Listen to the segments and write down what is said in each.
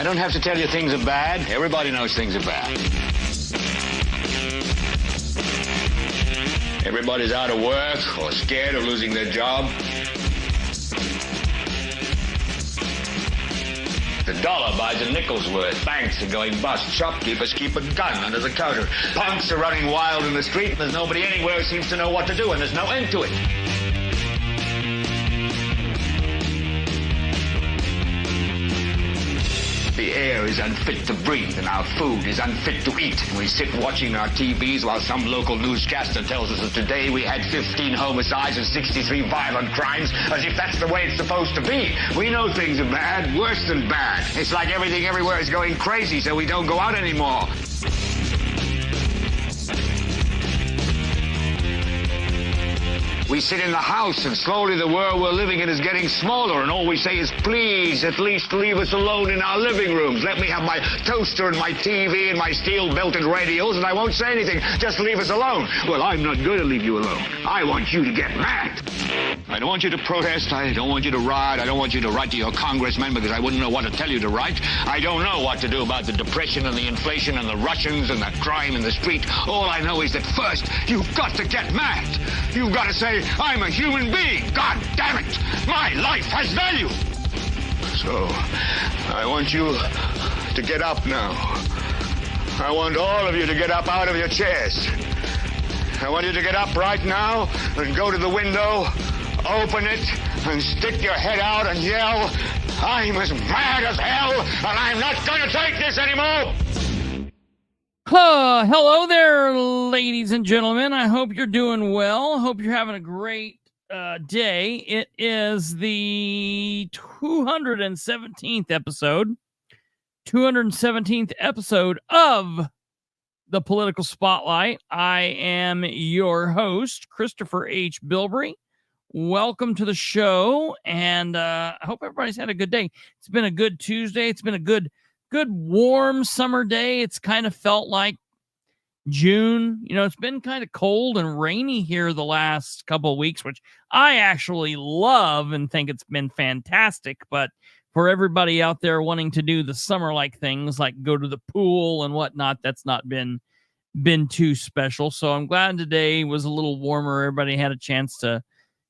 I don't have to tell you things are bad. Everybody knows things are bad. Everybody's out of work or scared of losing their job. The dollar buys a nickel's worth. Banks are going bust. Shopkeepers keep a gun under the counter. Punks are running wild in the street, and there's nobody anywhere who seems to know what to do, and there's no end to it. The air is unfit to breathe, and our food is unfit to eat. And we sit watching our TVs while some local newscaster tells us that today we had 15 homicides and 63 violent crimes, as if that's the way it's supposed to be. We know things are bad, worse than bad. It's like everything everywhere is going crazy, so we don't go out anymore. We sit in the house, and slowly the world we're living in is getting smaller, and all we say is, please, at least leave us alone in our living rooms. Let me have my toaster and my TV and my steel-belted radios, and I won't say anything. Just leave us alone. Well, I'm not going to leave you alone. I want you to get mad. I don't want you to protest. I don't want you to riot. I don't want you to write to your congressman because I wouldn't know what to tell you to write. I don't know what to do about the depression and the inflation and the Russians and the crime in the street. All I know is that first, you've got to get mad. You've got to say, I'm a human being. God damn it. My life has value. So, I want you to get up now. I want all of you to get up out of your chairs. I want you to get up right now and go to the window, open it, and stick your head out and yell, I'm as mad as hell, and I'm not going to take this anymore. Hello there, ladies and gentlemen. I hope you're doing well. Hope you're having a great day. It is the 217th episode of the Political Spotlight. I am your host, Kristopher H. Bilbrey. Welcome to the show, and I hope everybody's had a good day. It's been a good Tuesday. It's been a good warm summer day. It's kind of felt like June. You know, it's been kind of cold and rainy here the last couple of weeks, which I actually love and think it's been fantastic. But for everybody out there wanting to do the summer-like things, like go to the pool and whatnot, that's not been too special. So I'm glad today was a little warmer. Everybody had a chance to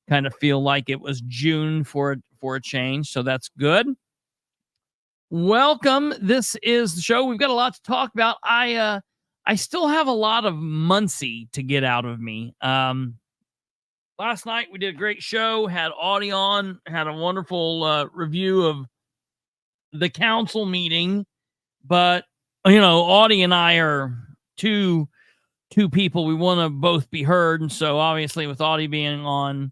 kind of feel like it was June for a change. So that's good. Welcome. This is the show. We've got a lot to talk about. I still have a lot of Muncie to get out of me. Last night we did a great show, had Audie on, had a wonderful review of the council meeting. But, you know, Audie and I are two people. We want to both be heard. And so obviously with Audie being on,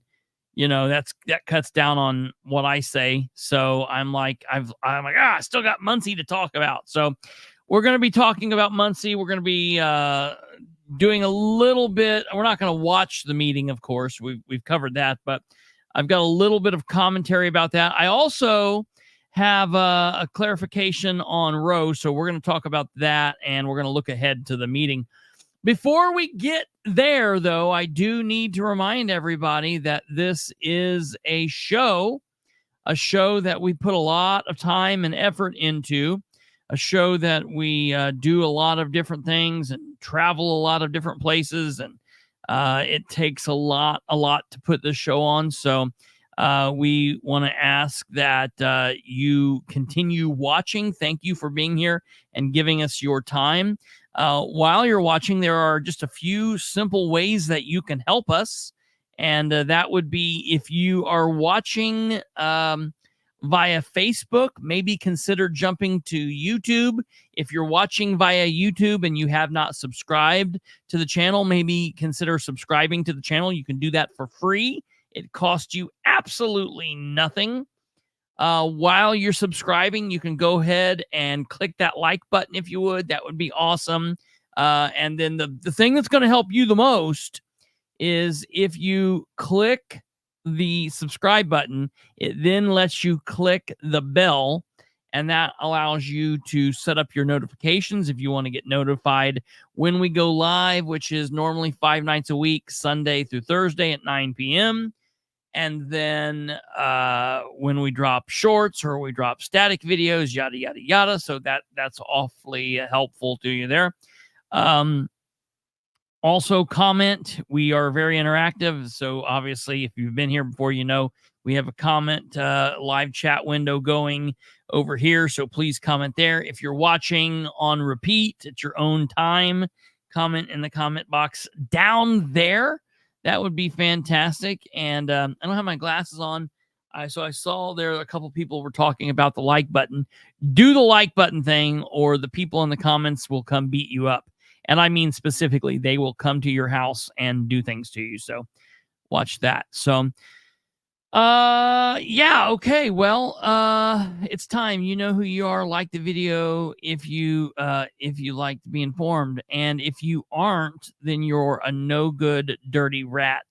you know, that cuts down on what I say. So I'm like, I still got Muncie to talk about. So we're going to be talking about Muncie. We're going to be doing a little bit. We're not going to watch the meeting, of course. We've covered that, but I've got a little bit of commentary about that. I also have a clarification on Roe. So we're going to talk about that, and we're going to look ahead to the meeting. Before we get there, though, I do need to remind everybody that this is a show that we put a lot of time and effort into, a show that we do a lot of different things and travel a lot of different places, and it takes a lot to put this show on. So we want to ask that you continue watching. Thank you for being here and giving us your time. While you're watching, there are just a few simple ways that you can help us. And that would be if you are watching via Facebook, maybe consider jumping to YouTube. If you're watching via YouTube and you have not subscribed to the channel, maybe consider subscribing to the channel. You can do that for free. It costs you absolutely nothing. While you're subscribing, you can go ahead and click that like button if you would. That would be awesome. And then the thing that's going to help you the most is if you click the subscribe button, it then lets you click the bell, and that allows you to set up your notifications if you want to get notified when we go live, which is normally 5 nights a week, Sunday through Thursday at 9 p.m. And then when we drop shorts or we drop static videos, yada, yada, yada. So that's awfully helpful to you there. Also comment. We are very interactive. So obviously, if you've been here before, you know we have a comment live chat window going over here. So please comment there. If you're watching on repeat at your own time, comment in the comment box down there. That would be fantastic. And I don't have my glasses on. So I saw there a couple people were talking about the like button. Do the like button thing, or the people in the comments will come beat you up. And I mean specifically, they will come to your house and do things to you. So watch that. So yeah, okay. Well, it's time. You know who you are. Like the video if you like to be informed. And if you aren't, then you're a no good, dirty rat.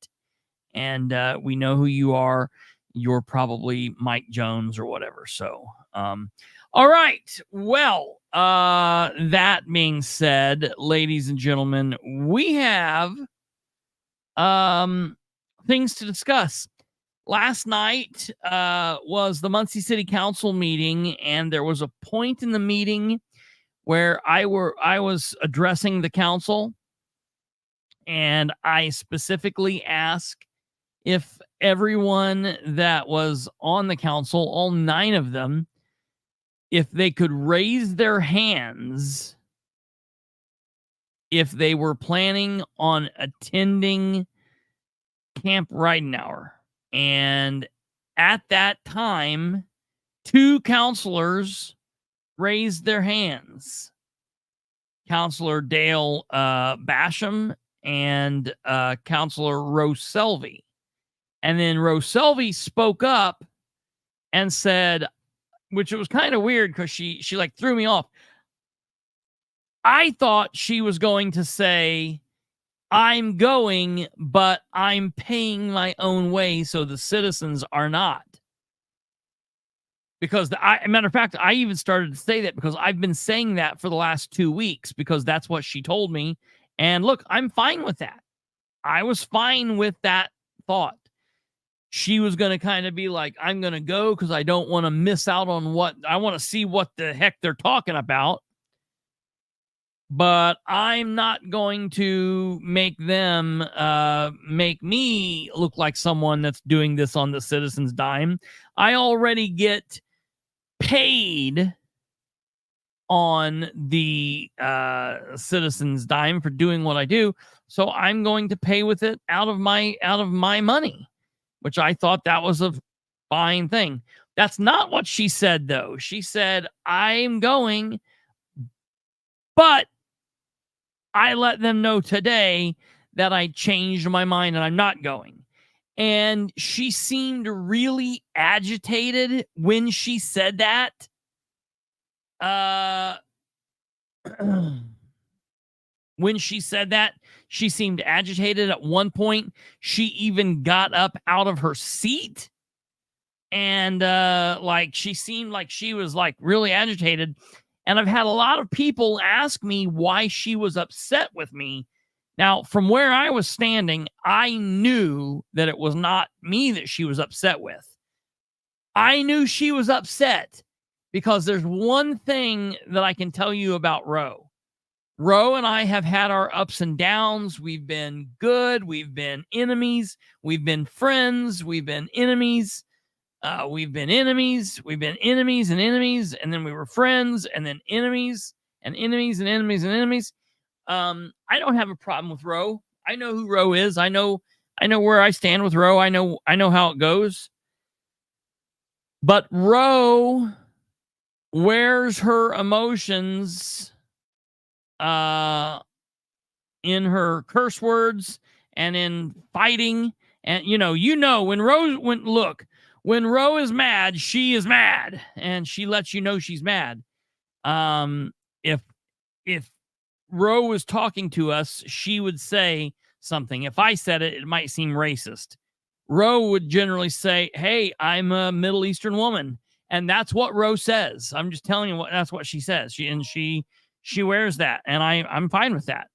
And we know who you are. You're probably Mike Jones or whatever. So, all right. Well, that being said, ladies and gentlemen, we have things to discuss. Last night was the Muncie City Council meeting, and there was a point in the meeting where I was addressing the council, and I specifically asked if everyone that was on the council, all 9 of them, if they could raise their hands if they were planning on attending Camp Ridenhour. And at that time, 2 counselors raised their hands. Counselor Dale Basham and Counselor Rose Selvey. And then Rose Selvey spoke up and said, which it was kind of weird because she like threw me off. I thought she was going to say, I'm going, but I'm paying my own way, so the citizens are not. Because, matter of fact, I even started to say that because I've been saying that for the last 2 weeks because that's what she told me. And look, I'm fine with that. I was fine with that thought. She was going to kind of be like, I'm going to go because I don't want to miss out on what I want to see what the heck they're talking about. But I'm not going to make them make me look like someone that's doing this on the citizens' dime. I already get paid on the citizens' dime for doing what I do, so I'm going to pay with it out of my money, which I thought that was a fine thing. That's not what she said, though. She said, I'm going, but I let them know today that I changed my mind and I'm not going. And she seemed really agitated when she said that. When she said that, she seemed agitated. At one point, she even got up out of her seat. And like she seemed like she was like really agitated. And I've had a lot of people ask me why she was upset with me. Now, from where I was standing, I knew that it was not me that she was upset with. I knew she was upset because there's one thing that I can tell you about Ro. Ro and I have had our ups and downs. We've been good. We've been enemies. We've been friends. We've been enemies. We've been enemies. We've been enemies and enemies. And then we were friends and then enemies and enemies and enemies and enemies. I don't have a problem with Ro. I know who Ro is. I know where I stand with Ro. I know how it goes. But Ro wears her emotions in her curse words and in fighting. And when Ro is mad, she is mad, and she lets you know she's mad. If Ro was talking to us, she would say something. If I said it, it might seem racist. Ro would generally say, hey, I'm a Middle Eastern woman. And that's what Ro says. I'm just telling you that's what she says. She wears that. And I'm fine with that.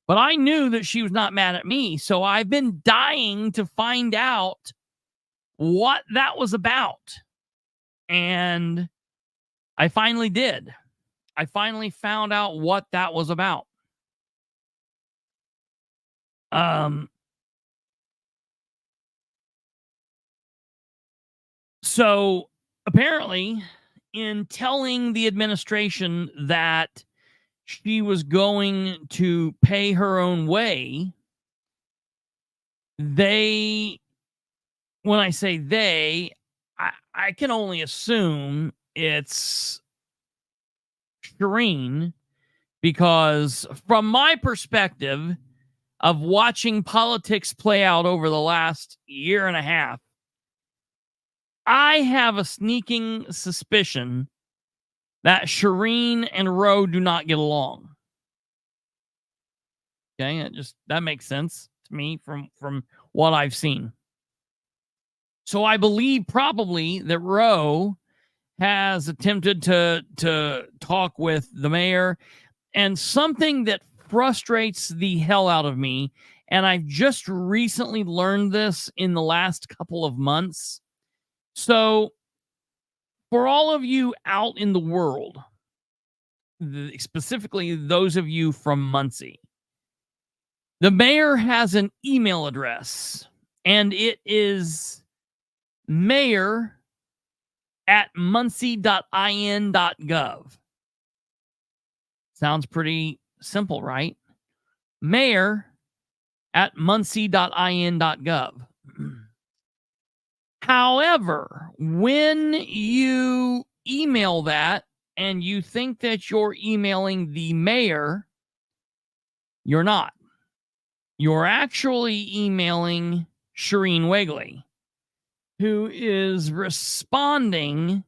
But I knew that she was not mad at me. So I've been dying to find out what that was about. And I finally did. I finally found out what that was about. So apparently, in telling the administration that she was going to pay her own way, when I say they, I can only assume it's Shireen, because from my perspective of watching politics play out over the last year and a half, I have a sneaking suspicion that Shireen and Roe do not get along. Okay, that makes sense to me from what I've seen. So I believe probably that Roe has attempted to talk with the mayor, and something that frustrates the hell out of me, and I've just recently learned this in the last couple of months. So for all of you out in the world, specifically those of you from Muncie, the mayor has an email address, and it is mayor@muncie.in.gov. Sounds pretty simple, right? mayor@muncie.in.gov. However, when you email that and you think that you're emailing the mayor, you're not. You're actually emailing Shireen Wegley, who is responding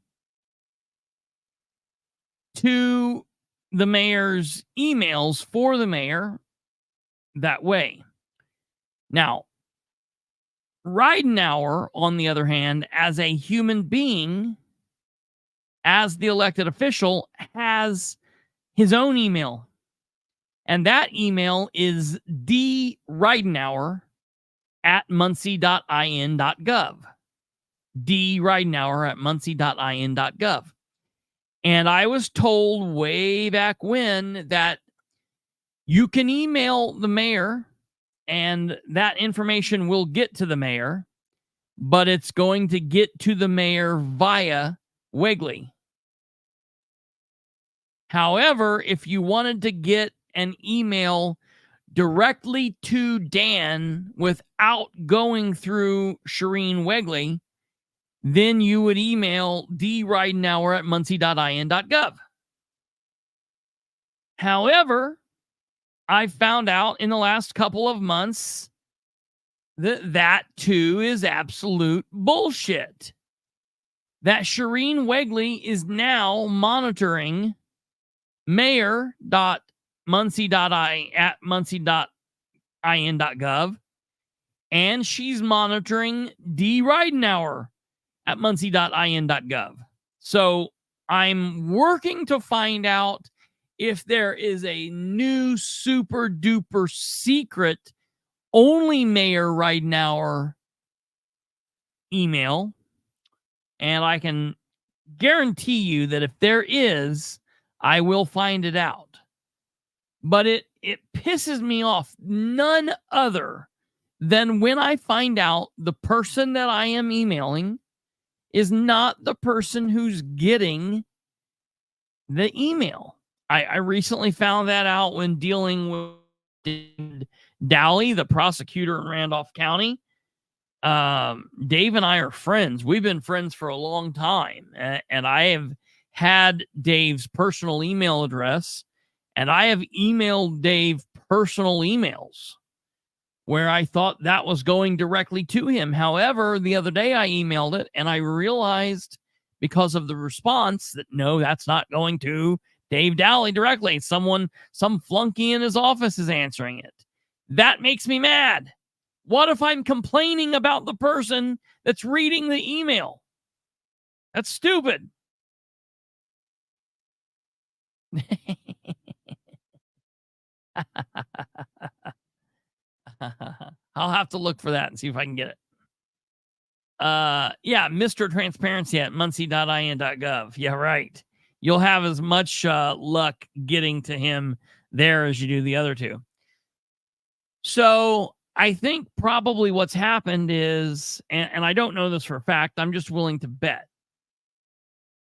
to the mayor's emails for the mayor that way. Now, Ridenauer, on the other hand, as a human being, as the elected official, has his own email. And that email is dridenauer@muncie.in.gov. dridenauer@muncie.in.gov. And I was told way back when that you can email the mayor and that information will get to the mayor, but it's going to get to the mayor via Wegley. However, if you wanted to get an email directly to Dan without going through Shireen Wegley, then you would email dridenauer@muncie.in.gov. However, I found out in the last couple of months that too is absolute bullshit. That Shireen Wegley is now monitoring mayor.muncie.in.gov, and she's monitoring dridenauer@muncie.in.gov. So I'm working to find out if there is a new super duper secret only Mayor Ridenauer email. And I can guarantee you that if there is, I will find it out. But it pisses me off none other than when I find out the person that I am emailing is not the person who's getting the email. I recently found that out when dealing with Dowley, the prosecutor in Randolph County. Dave and I are friends. We've been friends for a long time. And I have had Dave's personal email address, and I have emailed Dave personal emails where I thought that was going directly to him. However, the other day I emailed it and I realized because of the response that no, that's not going to Dave Dowley directly. Some flunky in his office is answering it. That makes me mad. What if I'm complaining about the person that's reading the email? That's stupid. I'll have to look for that and see if I can get it. Yeah, Mr. Transparency at muncie.in.gov. Yeah, right. You'll have as much luck getting to him there as you do the other two. So I think probably what's happened is, and I don't know this for a fact, I'm just willing to bet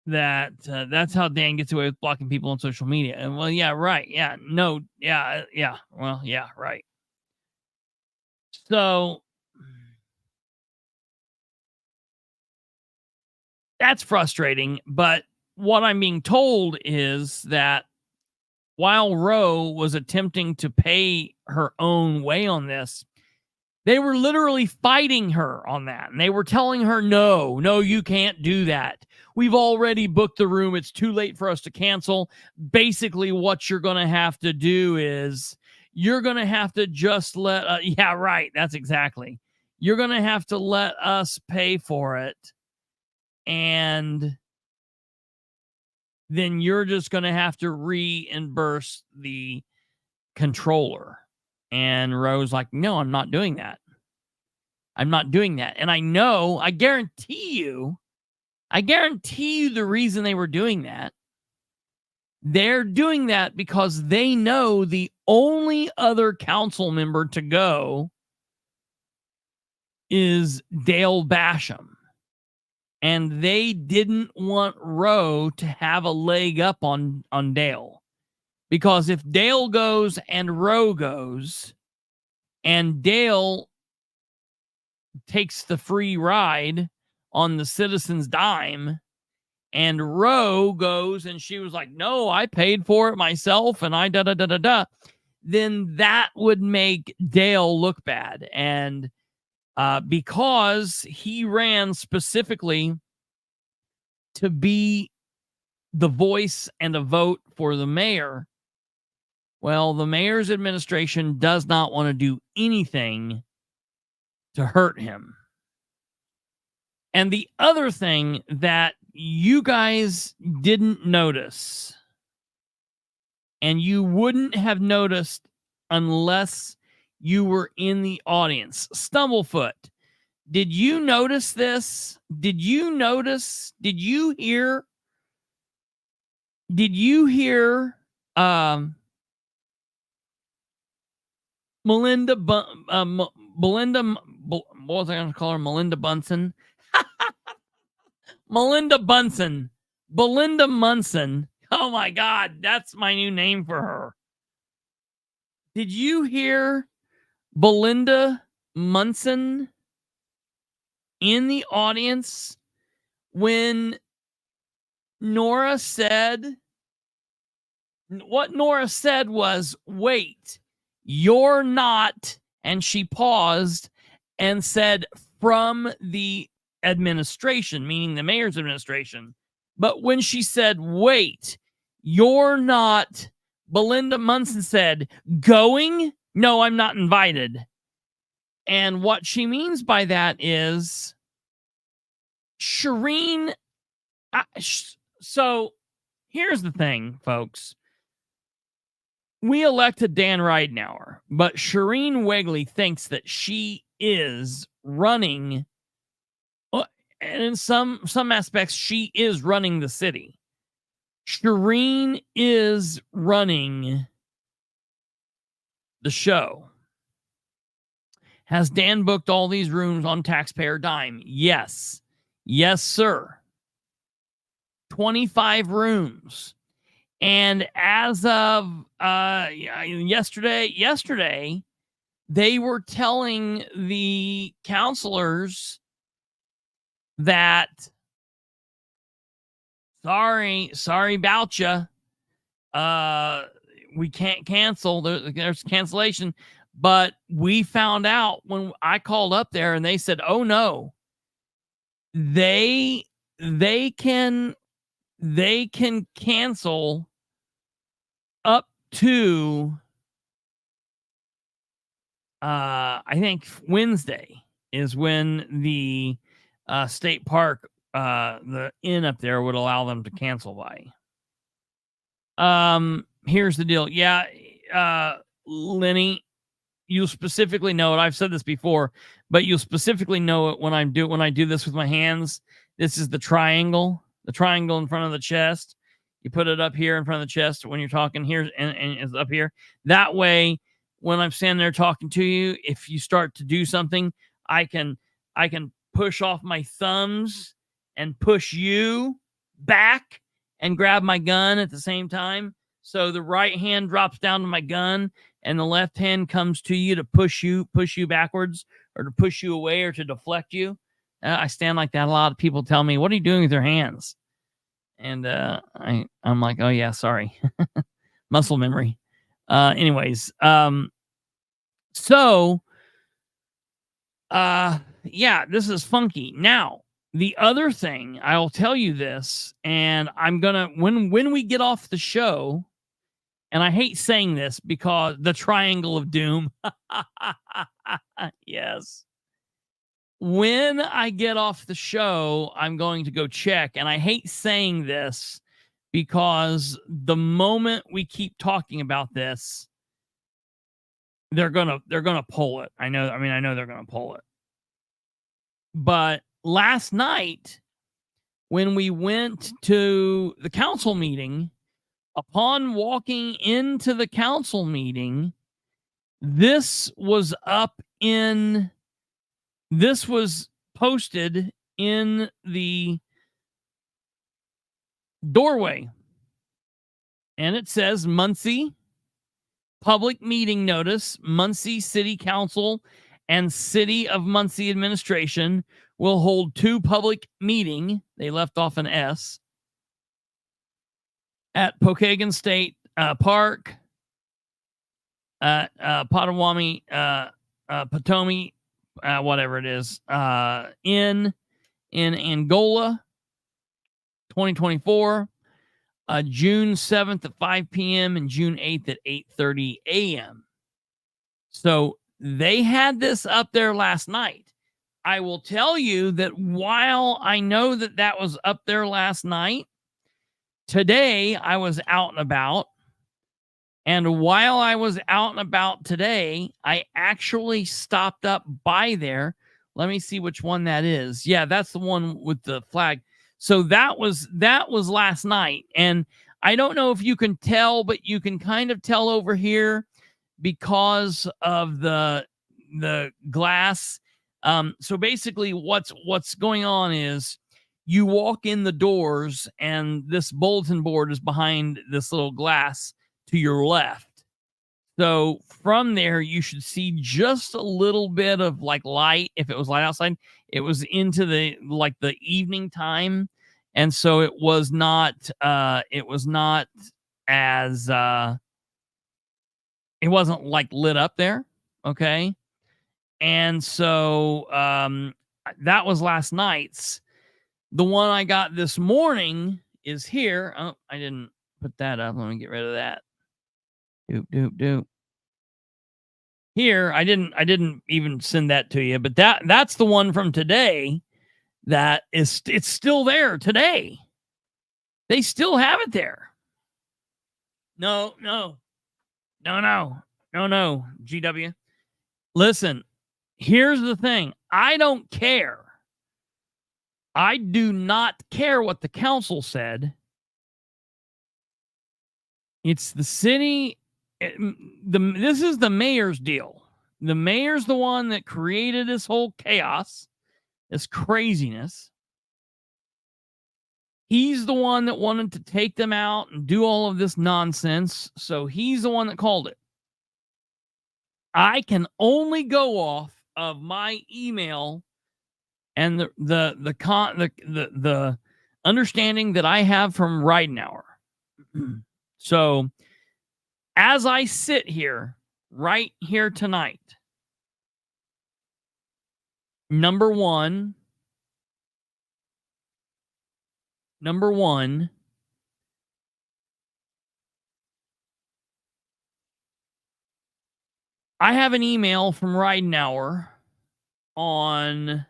that that's how Dan gets away with blocking people on social media. And well, yeah, right. Yeah, no, yeah. Well, yeah, right. So that's frustrating. But what I'm being told is that while Roe was attempting to pay her own way on this, they were literally fighting her on that. And they were telling her, no, you can't do that. We've already booked the room. It's too late for us to cancel. Basically, what you're going to have to do is you're going to have to just let, yeah, right. That's exactly. You're going to have to let us pay for it. And then you're just going to have to reimburse the controller. And Roe's like, no, I'm not doing that. I'm not doing that. And I know, I guarantee you the reason they were doing that. They're doing that because they know the only other council member to go is Dale Basham. And they didn't want Roe to have a leg up on Dale. Because if Dale goes and Roe goes, and Dale takes the free ride on the citizens' dime, and Roe goes and she was like, no, I paid for it myself, and I then that would make Dale look bad. And because he ran specifically to be the voice and a vote for the mayor, well, the mayor's administration does not want to do anything to hurt him. And the other thing that you guys didn't notice, and you wouldn't have noticed unless you were in the audience, Stumblefoot, did you notice this? Did you hear Melinda what was I going to call her? Melinda Bunsen. Belinda Munson. Oh my God, that's my new name for her. Did you hear Belinda Munson in the audience when Nora said, what Nora said was, wait, you're not, and she paused and said, from the administration, meaning the mayor's administration. But when she said, wait, you're not, Belinda Munson said, going? No, I'm not invited. And what she means by that is Shireen. So here's the thing, folks. We elected Dan Ridenauer, but Shireen Wegley thinks that she is running, and in some aspects, she is running the city. Shireen is running the show. Has Dan booked all these rooms on taxpayer dime? Yes. Yes, sir. 25 rooms. And as of yesterday, they were telling the counselors that, sorry about you. We can't cancel. There's cancellation. But we found out when I called up there and they said, oh no, they can cancel up to I think Wednesday is when the state park, the inn up there, would allow them to cancel by. Here's the deal. Yeah, Lenny, you'll specifically know it. I've said this before, but you'll specifically know it when I do this with my hands. This is the triangle in front of the chest. You put it up here in front of the chest when you're talking here, and it's up here. That way, when I'm standing there talking to you, if you start to do something, I can push off my thumbs and push you back and grab my gun at the same time. So the right hand drops down to my gun and the left hand comes to you to push you backwards or to push you away or to deflect you. I stand like that. A lot of people tell me, "What are you doing with your hands?" And I'm like, "Oh yeah, sorry." Muscle memory. Anyways, so yeah, this is funky. Now, the other thing, I'll tell you this, and I'm gonna when we get off the show, and I hate saying this because the triangle of doom. Yes. When I get off the show, I'm going to go check, and I hate saying this because the moment we keep talking about this, they're gonna pull it. I know they're gonna pull it. But last night, when we went to the council meeting, upon walking into the council meeting, this was posted in the doorway. And it says Muncie public meeting notice, Muncie City Council and City of Muncie administration will hold 2 public meeting. They left off an S at Pokagon State Park, at Potawatomi, Potomac, whatever it is, in Angola, 2024, June 7th at 5 p.m. and June 8th at 8:30 a.m. So they had this up there last night. I will tell you that while I know that that was up there last night, today I was out and about. And while I was out and about today, I actually stopped up by there. Let me see which one that is. Yeah, that's the one with the flag. So that was last night. And I don't know if you can tell, but you can kind of tell over here because of the glass. So basically what's going on is you walk in the doors and this bulletin board is behind this little glass to your left. So from there, you should see just a little bit of like light. If it was light outside, it was into the evening time. And so it was not as, it wasn't like lit up there. Okay. And so, that was last night's. The one I got this morning is here. Oh, I didn't put that up. Let me get rid of that. Doop. Here, I didn't even send that to you, but that's the one from today that is, it's still there today. They still have it there. No, GW. Listen, here's the thing. I don't care. I do not care what the council said. It's the city. This is the mayor's deal. The mayor's the one that created this whole chaos, this craziness. He's the one that wanted to take them out and do all of this nonsense. So he's the one that called it. I can only go off of my email and the understanding that I have from Ridenhour. So as I sit here, right here tonight, number one, I have an email from Ridenhour on, let's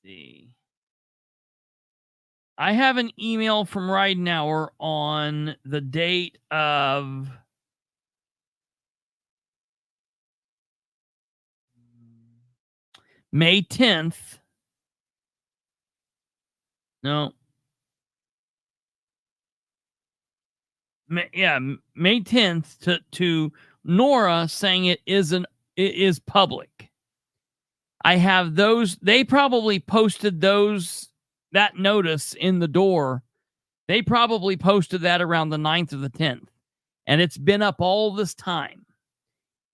see, I have an email from Ridenauer on the date of May 10th. No. May 10th to Nora saying it is public. I have those. They probably posted that notice in the door. They probably posted that around the 9th or the 10th. And it's been up all this time.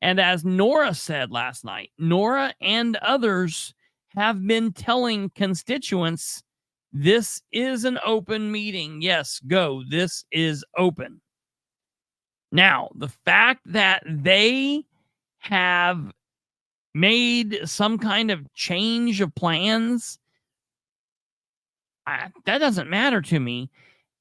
And as Nora said last night, Nora and others have been telling constituents, this is an open meeting. Yes, go. This is open. Now, the fact that they have made some kind of change of plans, that doesn't matter to me.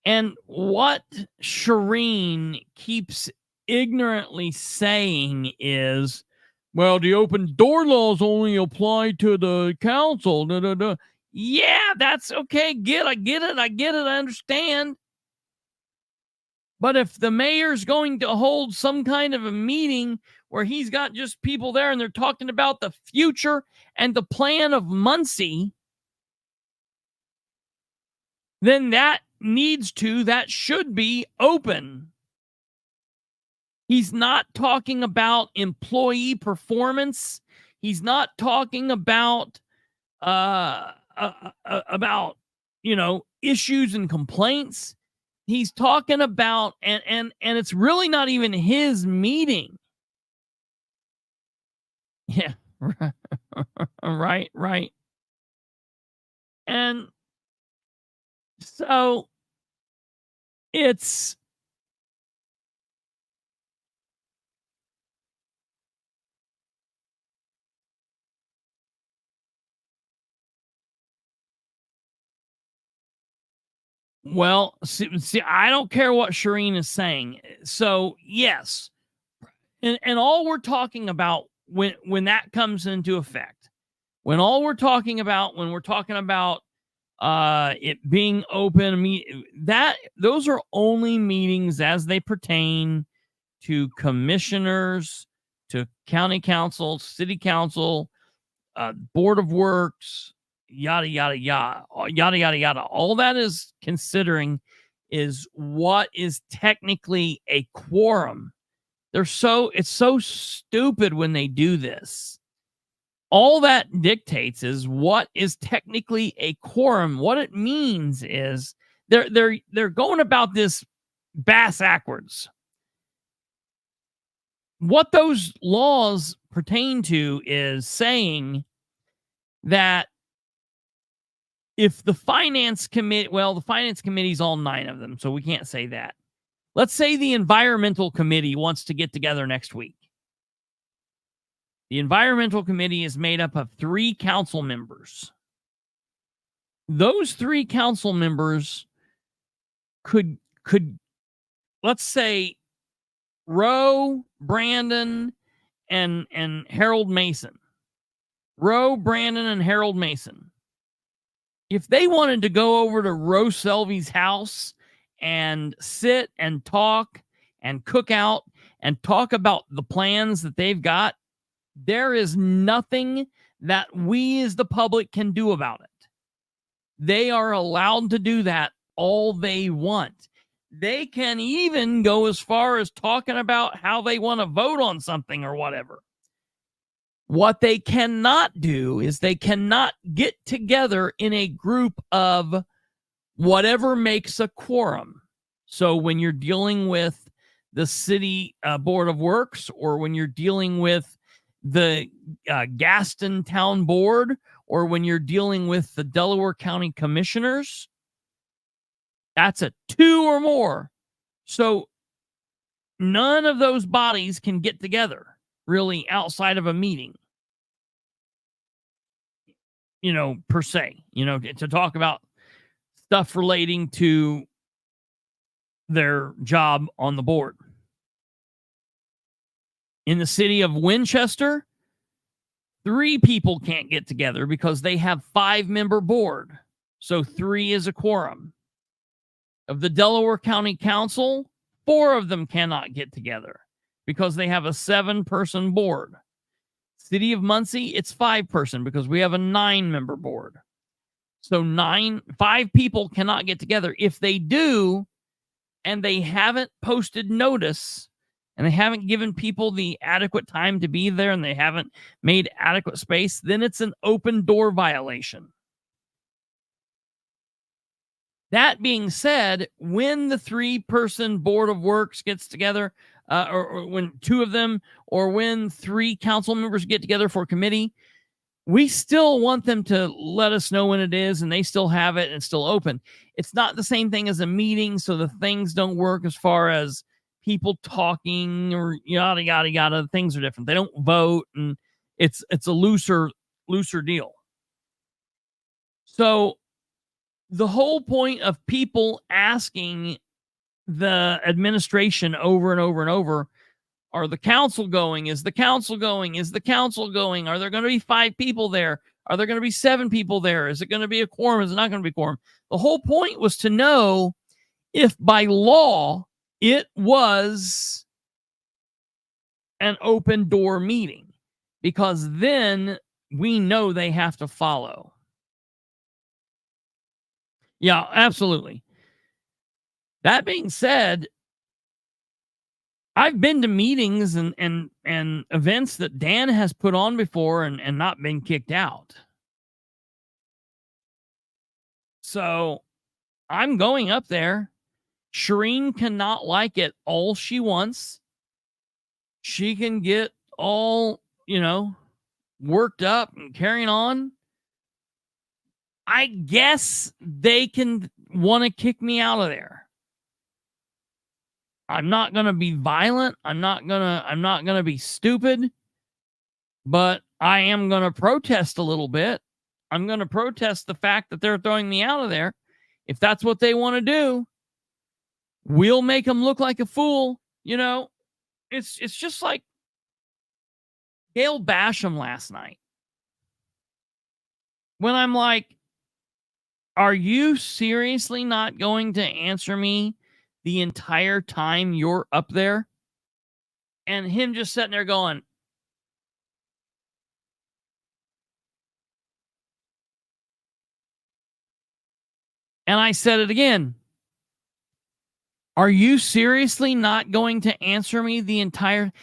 And what Shireen keeps ignorantly saying is, well, the open door laws only apply to the council. Da, da, da. Yeah, that's okay. I get it. I understand. But if the mayor's going to hold some kind of a meeting where he's got just people there and they're talking about the future and the plan of Muncie, then that should be open. He's not talking about employee performance. He's not talking about issues and complaints. He's talking about and it's really not even his meeting. Yeah. Right. And so it's well, see, I don't care what Shireen is saying. So yes, and all we're talking about when that comes into effect, when we're talking about it being open, those are only meetings as they pertain to commissioners, to county council, city council, board of works, yada yada yada. All that is considering is what is technically a quorum. It's so stupid when they do this. All that dictates is what is technically a quorum. What it means is they're going about this bass-ackwards. What those laws pertain to is saying that if the finance committee, the finance committee's all 9 of them, so we can't say that. Let's say the environmental committee wants to get together next week. The environmental committee is made up of 3 council members. Those 3 council members could let's say Roe, Brandon, and Harold Mason. Roe, Brandon, and Harold Mason. If they wanted to go over to Roe Selby's house and sit and talk and cook out and talk about the plans that they've got, there is nothing that we as the public can do about it. They are allowed to do that all they want. They can even go as far as talking about how they want to vote on something or whatever. What they cannot do is they cannot get together in a group of whatever makes a quorum. So when you're dealing with the city board of works, or when you're dealing with the Gaston Town Board, or when you're dealing with the Delaware County Commissioners, that's a 2 or more. So none of those bodies can get together really outside of a meeting, per se, to talk about stuff relating to their job on the board. In the city of Winchester, 3 people can't get together because they have 5-member board. So 3 is a quorum. Of the Delaware County Council, 4 of them cannot get together because they have a 7-person board. City of Muncie, it's 5-person because we have a 9-member board. So 5 people cannot get together. If they do, and they haven't posted notice, and they haven't given people the adequate time to be there, and they haven't made adequate space, then it's an open door violation. That being said, when the 3-person board of works gets together, or when 2 of them, or when 3 council members get together for a committee, we still want them to let us know when it is, and they still have it and it's still open. It's not the same thing as a meeting, so the things don't work as far as people talking or yada, yada, yada. Things are different. They don't vote, and it's a looser deal. So the whole point of people asking the administration over and over and over, are the council going? Is the council going? Is the council going? Are there going to be 5 people there? Are there going to be 7 people there? Is it going to be a quorum? Is it not going to be a quorum? The whole point was to know if by law it was an open door meeting, because then we know they have to follow. Yeah, absolutely. That being said, I've been to meetings and events that Dan has put on before and not been kicked out. So I'm going up there. Shireen cannot like it all she wants. She can get all, worked up and carrying on. I guess they can want to kick me out of there. I'm not going to be violent. I'm not going to be stupid, but I am going to protest a little bit. I'm going to protest the fact that they're throwing me out of there. If that's what they want to do, we'll make them look like a fool. It's just like Gail Basham last night. When I'm like, are you seriously not going to answer me the entire time you're up there? And him just sitting there going, and I said it again. Are you seriously not going to answer me the entire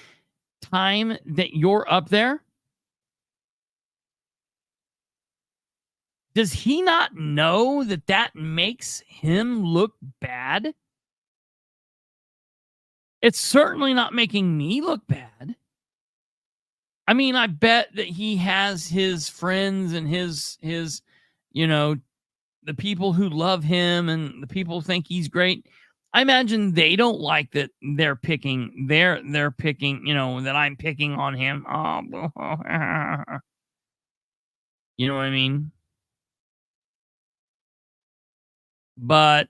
time that you're up there? Does he not know that makes him look bad? It's certainly not making me look bad. I mean, I bet that he has his friends and his the people who love him and the people who think he's great. I imagine they don't like that they're picking, that I'm picking on him. Oh, you know what I mean? But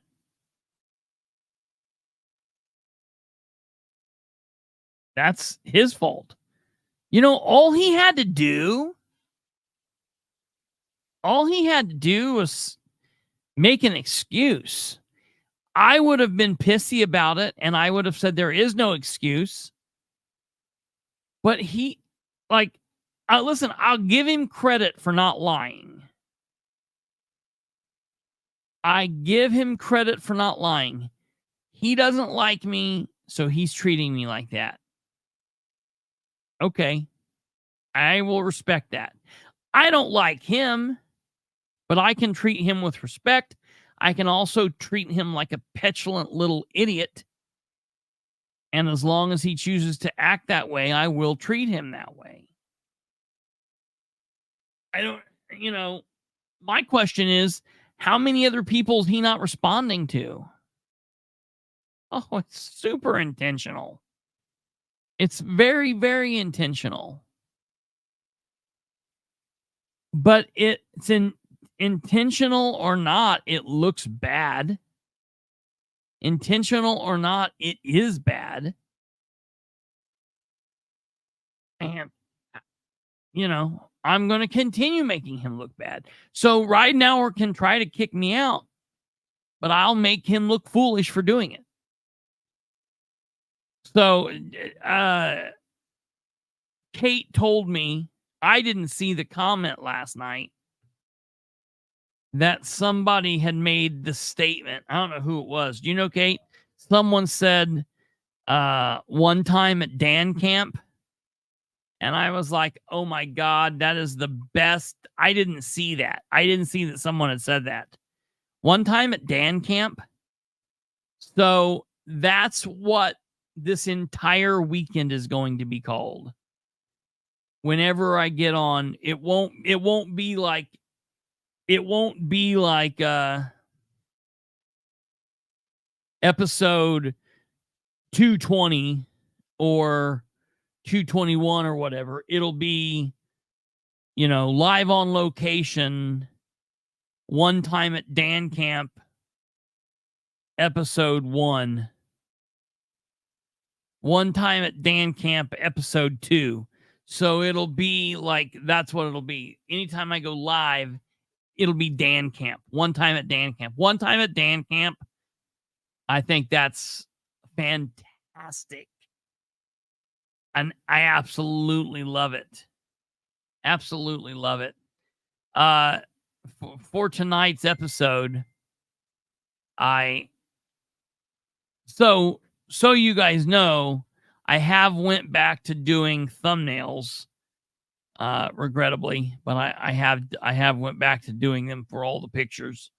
that's his fault. All he had to do was make an excuse. I would have been pissy about it, and I would have said there is no excuse. But listen, I'll give him credit for not lying. I give him credit for not lying. He doesn't like me, so he's treating me like that. Okay, I will respect that. I don't like him, but I can treat him with respect. I can also treat him like a petulant little idiot. And as long as he chooses to act that way, I will treat him that way. My question is, how many other people is he not responding to? Oh, it's super intentional. It's very, very intentional. But it's intentional or not, it looks bad. Intentional or not, it is bad. And, I'm going to continue making him look bad. So Ridenauer can try to kick me out, but I'll make him look foolish for doing it. So Kate told me, I didn't see the comment last night, that somebody had made the statement. I don't know who it was. Do you know, Kate? Someone said one time at Dan camp, and I was like, oh my God, that is the best. I didn't see that. I didn't see that someone had said that. One time at Dan camp. So that's what this entire weekend is going to be called. Whenever I get on, it won't be like episode 220 or 221 or whatever. It'll be, live on location, one time at Dan camp, episode 1. One time at Dan camp, episode 2. So it'll be like, that's what it'll be. Anytime I go live, it'll be Dan camp. One time at Dan camp. One time at Dan camp. I think that's fantastic. And I absolutely love it. Absolutely love it. For tonight's episode, so you guys know, I have went back to doing thumbnails, regrettably, but I have went back to doing them for all the pictures.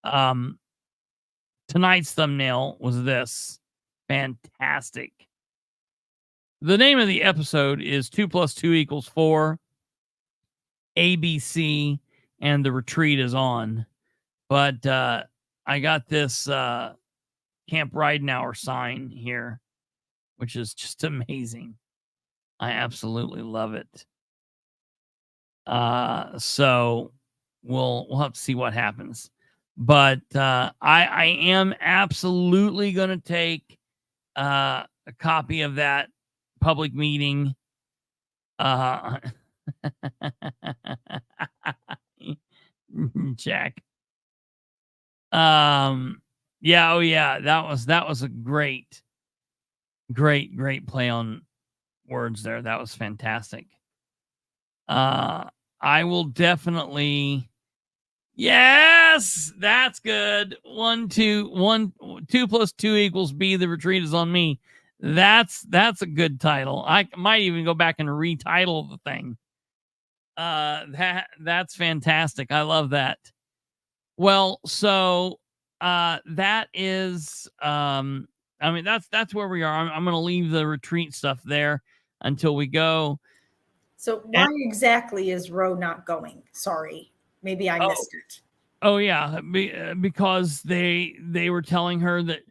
Tonight's thumbnail was this. Fantastic. The name of the episode is 2 + 2 = 4. ABC and the retreat is on. But I got this Camp Ridenauer sign here, which is just amazing. I absolutely love it. So we'll have to see what happens. But I am absolutely going to take a copy of that public meeting. Jack. Yeah, oh yeah, that was a great play on words there. That was fantastic. I will definitely. Yes, that's good. 2 + 2 = B. The retreat is on me. That's a good title. I might even go back and retitle the thing. That's fantastic. I love that. Well, so that is that's where we are. I'm going to leave the retreat stuff there until we go. So why exactly is Roe not going? Sorry. Maybe I missed it. Oh yeah, because they were telling her that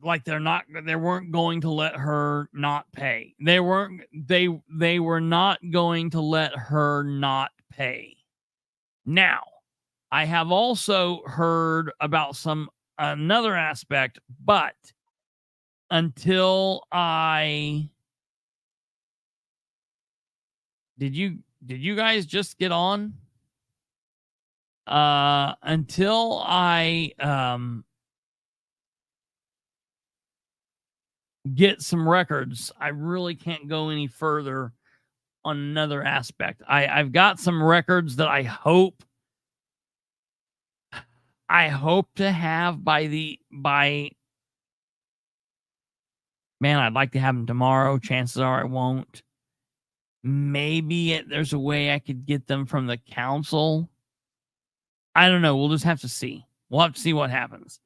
like they weren't going to let her not pay. They were not going to let her not pay. Now, I have also heard about another aspect, but until I did you guys just get on? Until I get some records, I really can't go any further on another aspect. I've got some records that I hope to have by man, I'd like to have them tomorrow. Chances are I won't. Maybe there's a way I could get them from the council. I don't know. We'll just have to see. We'll have to see what happens.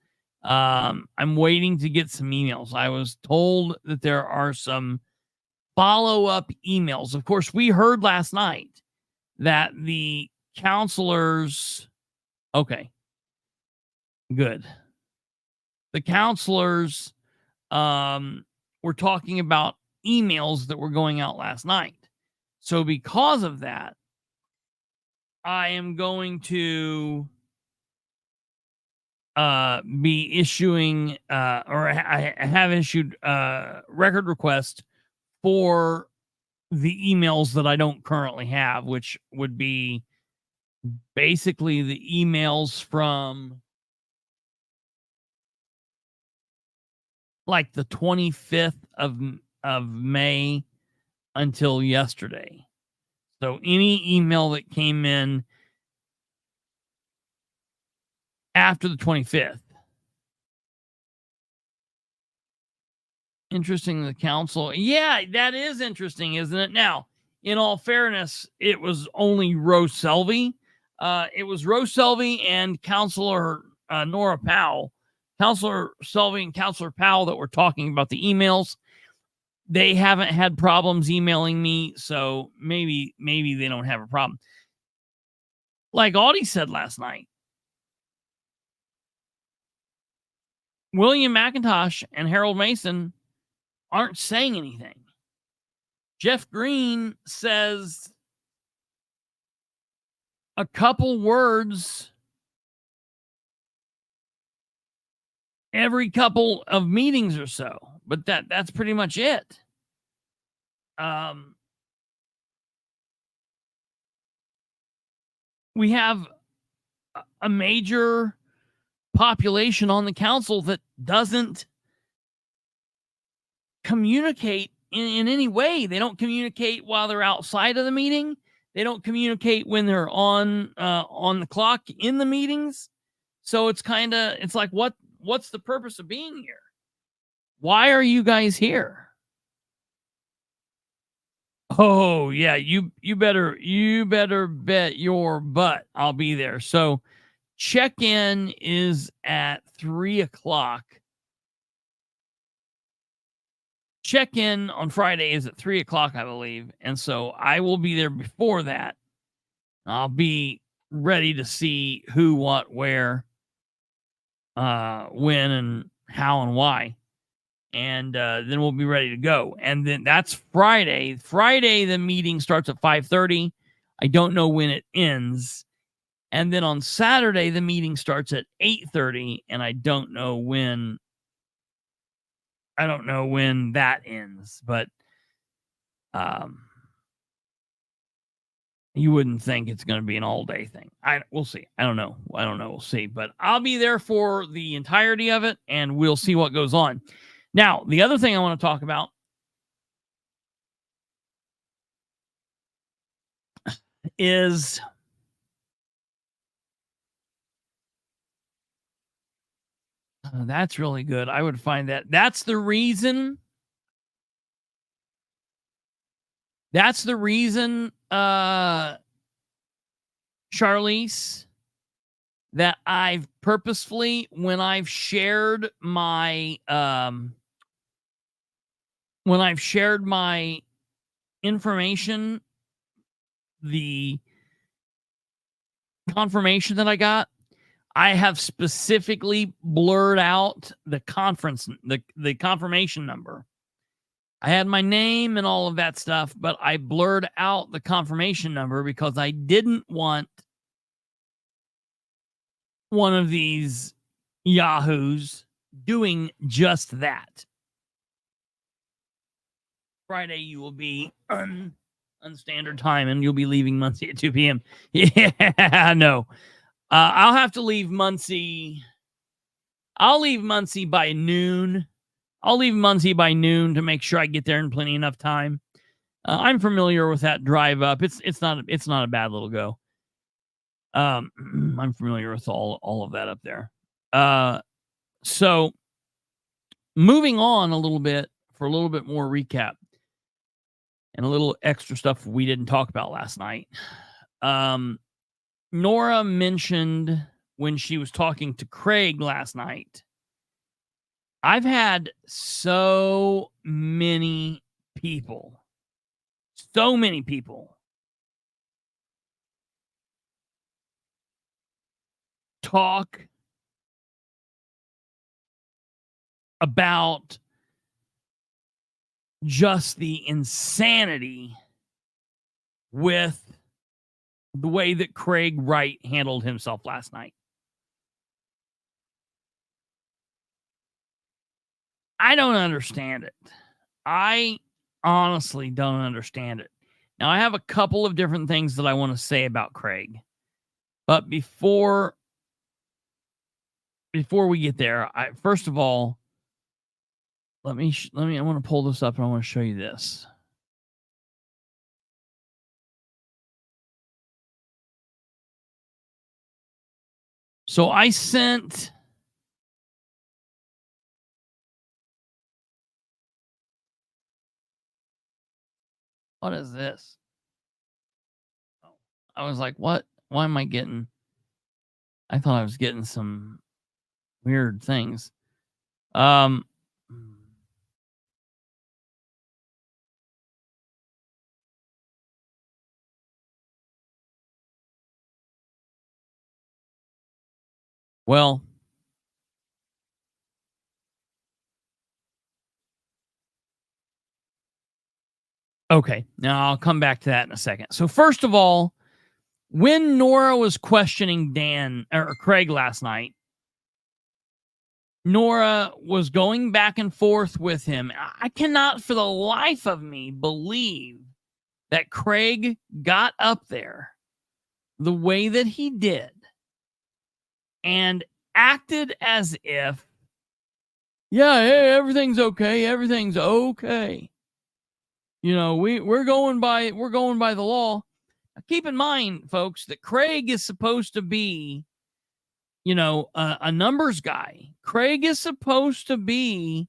I'm waiting to get some emails. I was told that there are some follow-up emails. Of course, we heard last night that the counselors... Okay. Good. The counselors were talking about emails that were going out last night. So because of that, I am going to be issuing or I have issued record request for the emails that I don't currently have, which would be basically the emails from like the 25th of May until yesterday. So any email that came in after the 25th. Interesting, the council. Yeah, that is interesting, isn't it? Now, in all fairness, it was only Rose Selvey. It was Rose Selvey and Councilor Nora Powell. Councilor Selvey and Councilor Powell that were talking about the emails. They haven't had problems emailing me, so maybe they don't have a problem. Like Audie said last night, William McIntosh and Harold Mason aren't saying anything. Jeff Green says a couple words every couple of meetings or so, but that's pretty much it. We have a major population on the council that doesn't communicate in any way. They don't communicate while they're outside of the meeting. They don't communicate when they're on the clock in the meetings. So it's like, what's the purpose of being here? Why are you guys here? Oh yeah, you better bet your butt I'll be there. So check-in is at 3:00. Check-in on Friday is at 3:00, I believe. And so I will be there before that. I'll be ready to see who, what, where, when, and how, and why. And then we'll be ready to go. And then that's Friday. Friday, the meeting starts at 5:30. I don't know when it ends. And then on Saturday, the meeting starts at 8:30, and I don't know when that ends. But you wouldn't think it's going to be an all-day thing. We'll see. I don't know. We'll see. But I'll be there for the entirety of it, and we'll see what goes on. Now, the other thing I want to talk about is that's really good. I would find that. That's the reason, Charlize, that I've purposefully, when I've shared my information, the confirmation that I got, I have specifically blurred out the confirmation number. I had my name and all of that stuff, but I blurred out the confirmation number because I didn't want one of these yahoos doing just that. Friday, you will be unstandard time, and you'll be leaving Muncie at 2 p.m. Yeah, no. I'll have to leave Muncie. I'll leave Muncie by noon. I'll leave Muncie by noon to make sure I get there in plenty enough time. I'm familiar with that drive up. It's not a bad little go. I'm familiar with all of that up there. So moving on a little bit for a little bit more recap and a little extra stuff we didn't talk about last night. Nora mentioned when she was talking to Craig last night, I've had so many people talk about just the insanity with the way that Craig Wright handled himself last night. I don't understand it. I honestly don't understand it. Now, I have a couple of different things that I want to say about Craig. But before we get there, first of all, I want to pull this up and I want to show you this. So I sent what is this? I was like, what? Why am I getting? I thought I was getting some weird things. Well, okay. Now I'll come back to that in a second. So first of all, when Nora was questioning Dan or Craig last night, Nora was going back and forth with him. I cannot for the life of me believe that Craig got up there the way that he did and acted as if, yeah, hey, everything's okay. Everything's okay. You know, we're going by the law. Now, keep in mind, folks, that Craig is supposed to be, you know, a numbers guy. Craig is supposed to be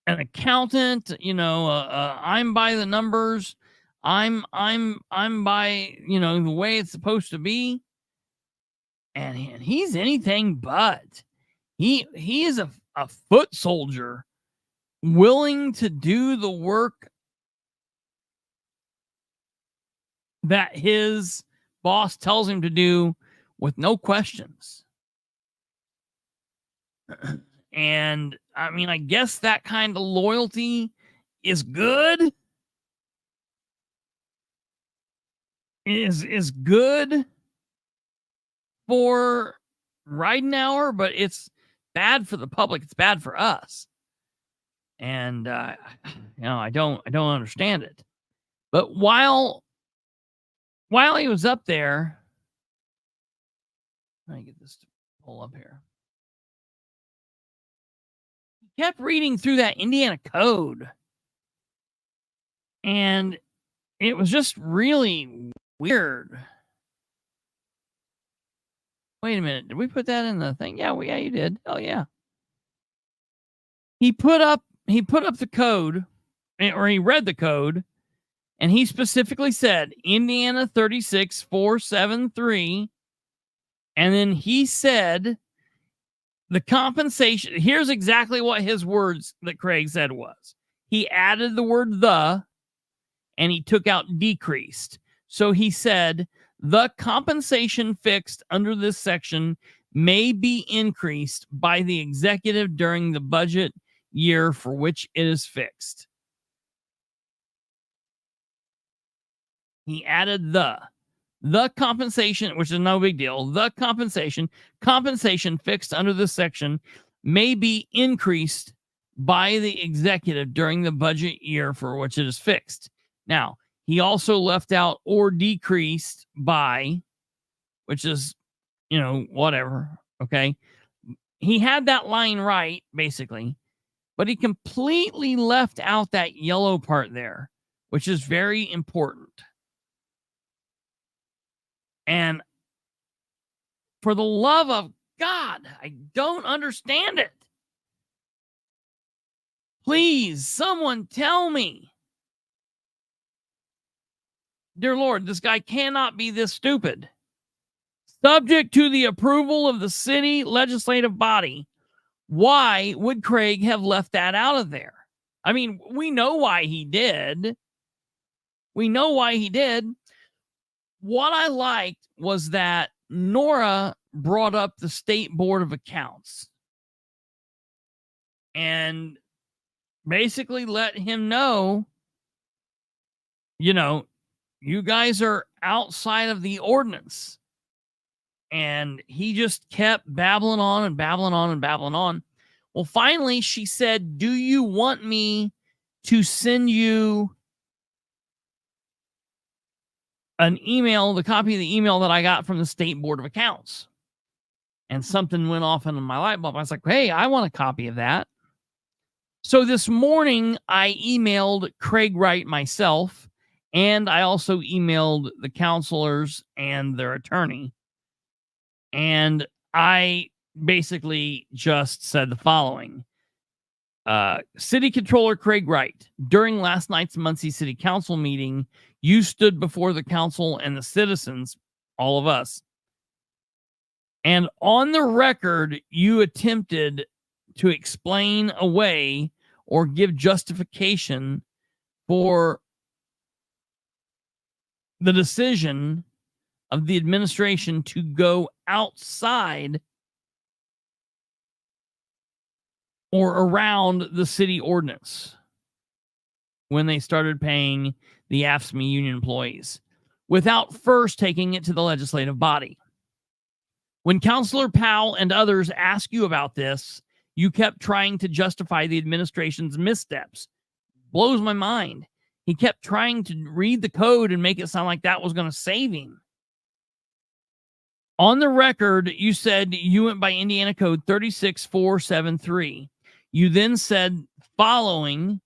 an accountant. You know, I'm by the numbers. I'm by, you know, the way it's supposed to be. And he's anything but. He is a foot soldier, willing to do the work that his boss tells him to do with no questions. And I mean, I guess that kind of loyalty is good. Is good for riding hour, but it's bad for the public. It's bad for us. And you know, I don't understand it. But while he was up there, let me get this to pull up here. He kept reading through that Indiana code. And it was just really weird. Wait a minute. Did we put that in the thing? Yeah, you did. Oh yeah. He put up the code, or he read the code, and he specifically said Indiana 36473. And then he said the compensation. Here's exactly what his words that Craig said was. He added the word the, and he took out decreased. So he said the compensation fixed under this section may be increased by the executive during the budget year for which it is fixed. He added the compensation, which is no big deal. The compensation fixed under this section may be increased by the executive during the budget year for which it is fixed. Now, he also left out or decreased by, which is, you know, whatever. Okay. He had that line right, basically, but he completely left out that yellow part there, which is very important. And for the love of God, I don't understand it. Please, someone tell me. Dear Lord, this guy cannot be this stupid. Subject to the approval of the city legislative body. Why would Craig have left that out of there? I mean, we know why he did. What I liked was that Nora brought up the State Board of Accounts and basically let him know, you know, you guys are outside of the ordinance. And he just kept babbling on and babbling on and babbling on. Well, finally, she said, do you want me to send you an email, the copy of the email that I got from the State Board of Accounts. And something went off in my light bulb. I was like, hey, I want a copy of that. So this morning, I emailed Craig Wright myself, and I also emailed the counselors and their attorney. And I basically just said the following. City Controller Craig Wright, during last night's Muncie City Council meeting, you stood before the council and the citizens, all of us. And on the record, you attempted to explain away or give justification for the decision of the administration to go outside or around the city ordinance when they started paying the AFSCME union employees without first taking it to the legislative body. When Councilor Powell and others asked you about this, you kept trying to justify the administration's missteps. Blows my mind. He kept trying to read the code and make it sound like that was going to save him. On the record, you said you went by Indiana Code 36473. You then said following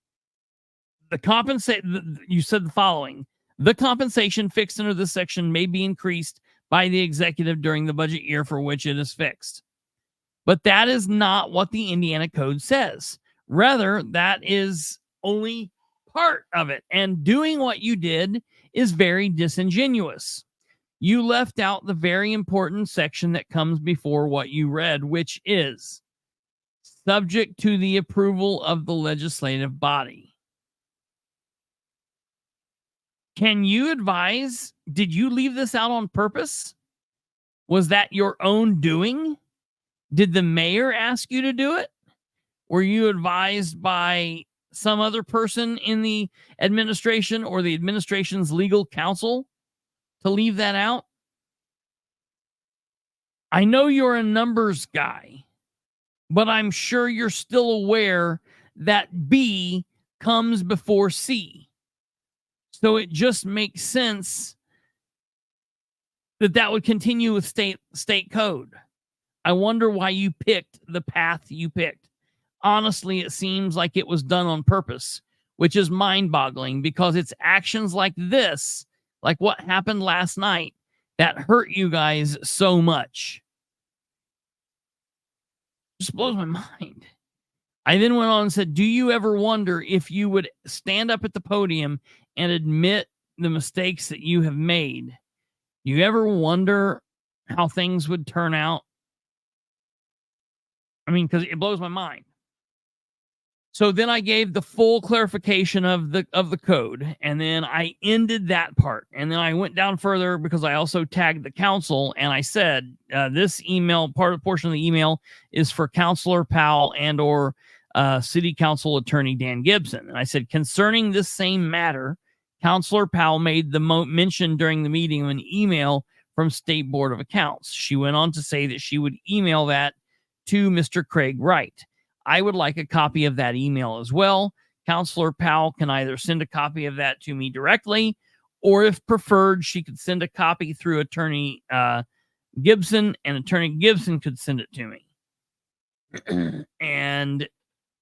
you said the following: the compensation fixed under this section may be increased by the executive during the budget year for which it is fixed. But that is not what the Indiana Code says. Rather, that is only part of it. And doing what you did is very disingenuous. You left out the very important section that comes before what you read, which is subject to the approval of the legislative body. Can you advise, did you leave this out on purpose? Was that your own doing? Did the mayor ask you to do it? Were you advised by some other person in the administration or the administration's legal counsel to leave that out? I know you're a numbers guy, but I'm sure you're still aware that B comes before C. So it just makes sense that would continue with state code. I wonder why you picked the path you picked. Honestly, it seems like it was done on purpose, which is mind-boggling because it's actions like this, like what happened last night, that hurt you guys so much. Just blows my mind. I then went on and said, do you ever wonder if you would stand up at the podium and admit the mistakes that you have made? You ever wonder how things would turn out? I mean, because it blows my mind. So then I gave the full clarification of the code, and then I ended that part. And then I went down further because I also tagged the council, and I said, this email, portion of the email is for Councilor Powell and or City Council Attorney Dan Gibson. And I said, concerning this same matter, Councilor Powell made the mention during the meeting of an email from State Board of Accounts. She went on to say that she would email that to Mr. Craig Wright. I would like a copy of that email as well. Councilor Powell can either send a copy of that to me directly, or if preferred, she could send a copy through Attorney Gibson, and Attorney Gibson could send it to me. And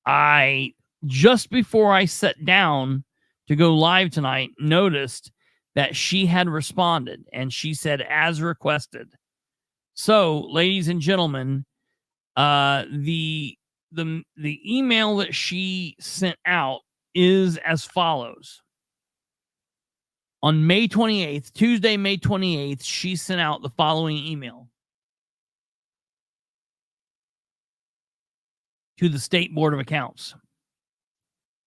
I, just before I sat down to go live tonight, noticed that she had responded, and she said, as requested. So, ladies and gentlemen, the email that she sent out is as follows. On May 28th, Tuesday, May 28th, she sent out the following email to the State Board of Accounts.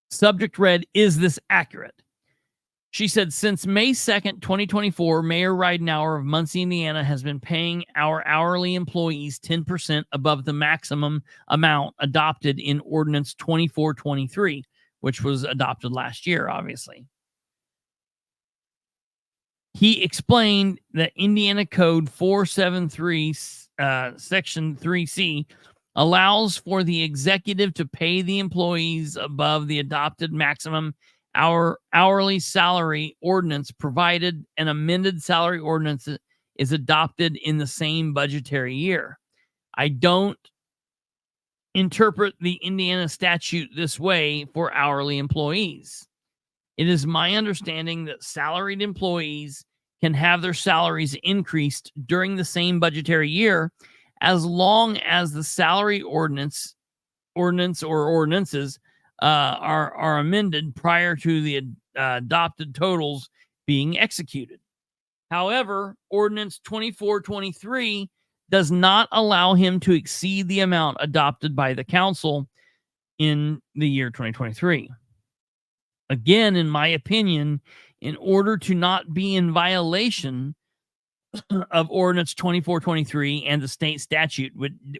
Subject read, is this accurate? She said, since May 2nd, 2024, Mayor Ridenhour of Muncie, Indiana has been paying our hourly employees 10% above the maximum amount adopted in Ordinance 2423, which was adopted last year, obviously. He explained that Indiana Code 473, Section 3C, allows for the executive to pay the employees above the adopted maximum hourly salary ordinance, provided an amended salary ordinance is adopted in the same budgetary year. I don't interpret the Indiana statute this way for hourly employees. It is my understanding that salaried employees can have their salaries increased during the same budgetary year as long as the salary ordinance or ordinances are amended prior to the adopted totals being executed. However, Ordinance 2423 does not allow him to exceed the amount adopted by the council in the year 2023. Again, in my opinion, in order to not be in violation of Ordinance 2423 and the state statute,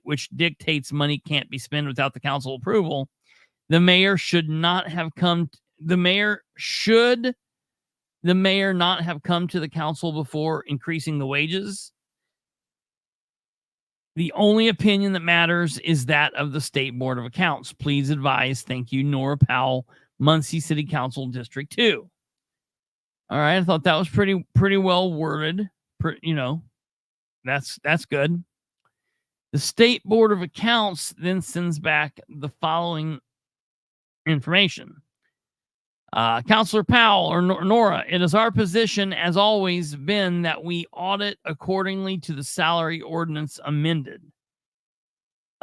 which dictates money can't be spent without the council approval, the mayor should not have come. The mayor not have come to the council before increasing the wages. The only opinion that matters is that of the State Board of Accounts. Please advise. Thank you, Nora Powell, Muncie City Council, District 2. All right, I thought that was pretty well worded. That's good. The State Board of Accounts then sends back the following information. Counselor Powell or Nora, it is our position, as always been, that we audit accordingly to the salary ordinance amended.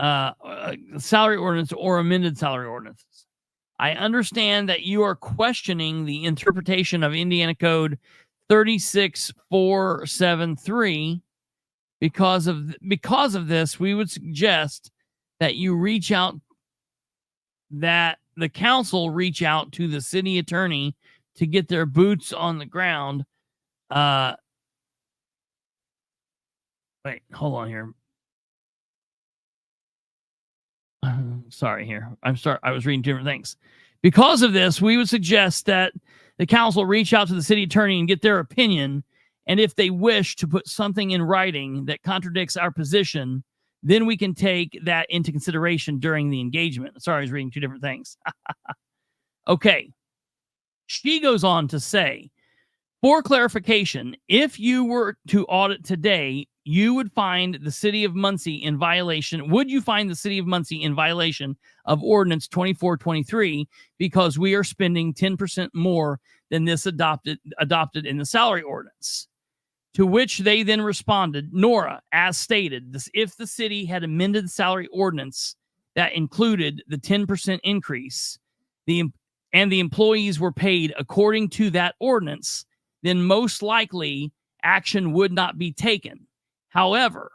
Salary ordinance or amended salary ordinances. I understand that you are questioning the interpretation of Indiana Code 36473. Because of this, we would suggest that you the council reach out to the city attorney to get their boots on the ground. Wait, hold on here. Sorry here. I'm sorry. I was reading different things. Because of this, we would suggest that the council reach out to the city attorney and get their opinion. And if they wish to put something in writing that contradicts our position, then we can take that into consideration during the engagement. Sorry, I was reading two different things. Okay. She goes on to say, for clarification, if you were to audit today, you would find the City of Muncie in violation. Would you find the City of Muncie in violation of Ordinance 2423 because we are spending 10% more than this adopted in the salary ordinance? To which they then responded, Nora, as stated, if the city had amended the salary ordinance that included the 10% increase, and the employees were paid according to that ordinance, then most likely action would not be taken. However,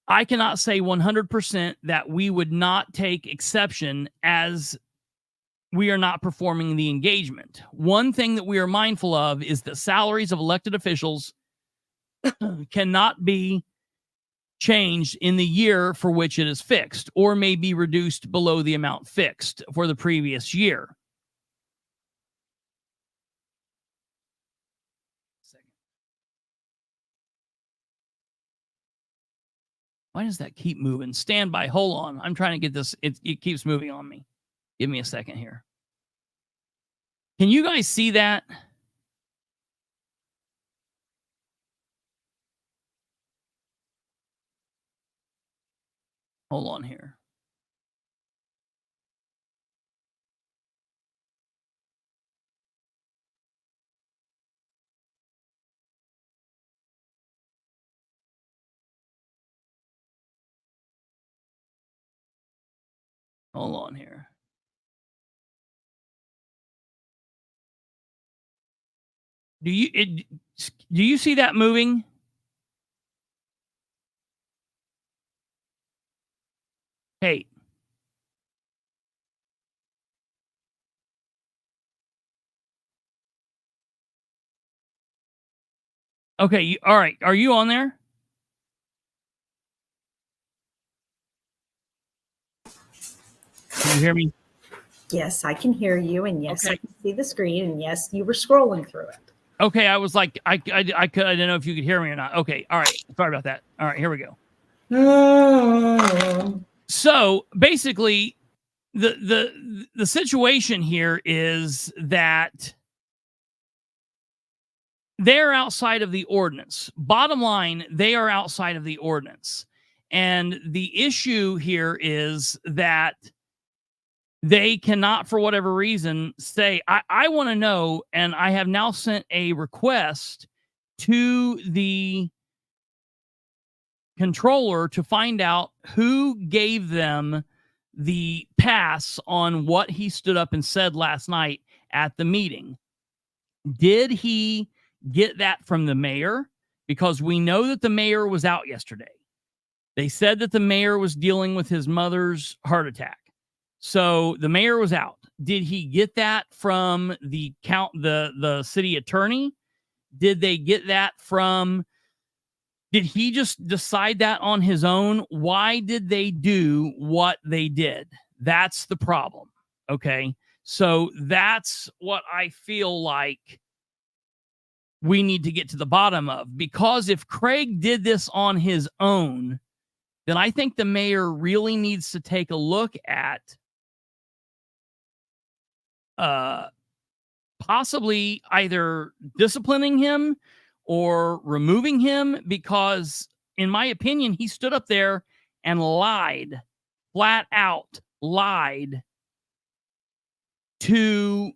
I cannot say 100% that we would not take exception as we are not performing the engagement. One thing that we are mindful of is that salaries of elected officials cannot be changed in the year for which it is fixed, or may be reduced below the amount fixed for the previous year. Why does that keep moving? Stand by. Hold on. I'm trying to get this. It keeps moving on me. Give me a second here. Can you guys see that? Hold on here. Hold on here. Do you see that moving? Hey. Okay, all right. Are you on there? Can you hear me? Yes, I can hear you, and yes, Okay. I can see the screen, and yes, you were scrolling through it. Okay, I was like, I didn't know if you could hear me or not. Okay, all right. Sorry about that. All right, here we go. So basically, the situation here is that they're outside of the ordinance. Bottom line, they are outside of the ordinance. And the issue here is that they cannot, for whatever reason, say, I want to know, and I have now sent a request to the controller to find out who gave them the pass on what he stood up and said last night at the meeting. Did he get that from the mayor? Because we know that the mayor was out yesterday. They said that the mayor was dealing with his mother's heart attack. So the mayor was out. Did he get that from the city attorney? Did they get that from... Did he just decide that on his own? Why did they do what they did? That's the problem. Okay. So that's what I feel like we need to get to the bottom of. Because if Craig did this on his own, then I think the mayor really needs to take a look at possibly either disciplining him or removing him, because in my opinion, he stood up there and lied, flat out lied to...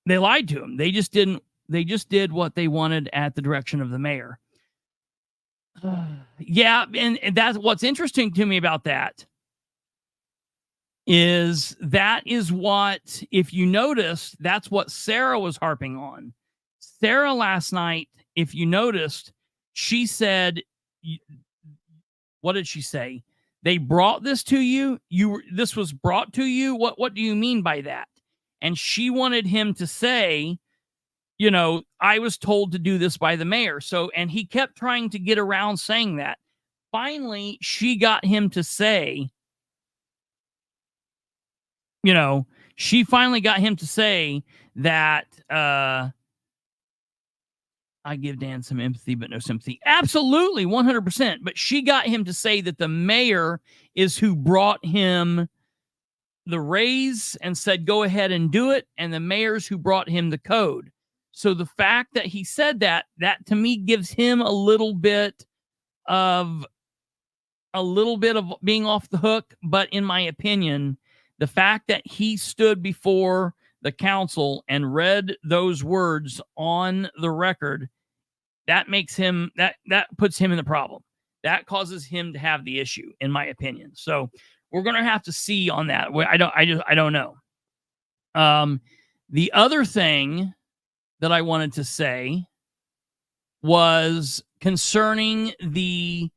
They lied to him. They just did what they wanted at the direction of the mayor. Yeah, and that's what's interesting to me about that is what, if you noticed, that's what Sarah was harping on. Sarah last night, if you noticed, she said, what did she say? They brought this to you. This was brought to you. What do you mean by that? And she wanted him to say, I was told to do this by the mayor. So, and he kept trying to get around saying that. Finally, she got him to say, she finally got him to say that, I give Dan some empathy, but no sympathy. Absolutely, 100%. But she got him to say that the mayor is who brought him the raise and said, go ahead and do it. And the mayor's who brought him the code. So the fact that he said that to me gives him a little bit of being off the hook. But in my opinion, the fact that he stood before the council and read those words on the record, that makes him, that puts him in the problem. That causes him to have the issue, in my opinion. So we're going to have to see on that. I don't know. The other thing that I wanted to say was concerning the,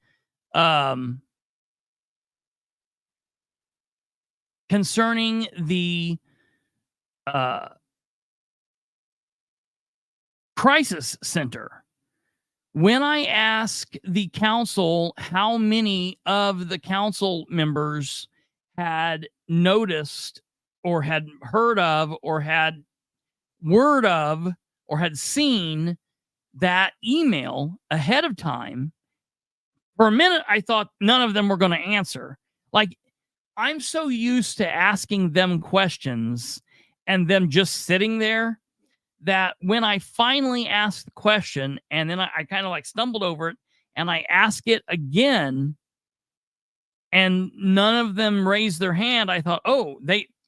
crisis center. When I asked the council how many of the council members had noticed or had heard of or had word of or had seen that email ahead of time, for a minute I thought none of them were going to answer. Like, I'm so used to asking them questions and them just sitting there that when I finally asked the question and then I kind of like stumbled over it and I asked it again and none of them raised their hand, I thought,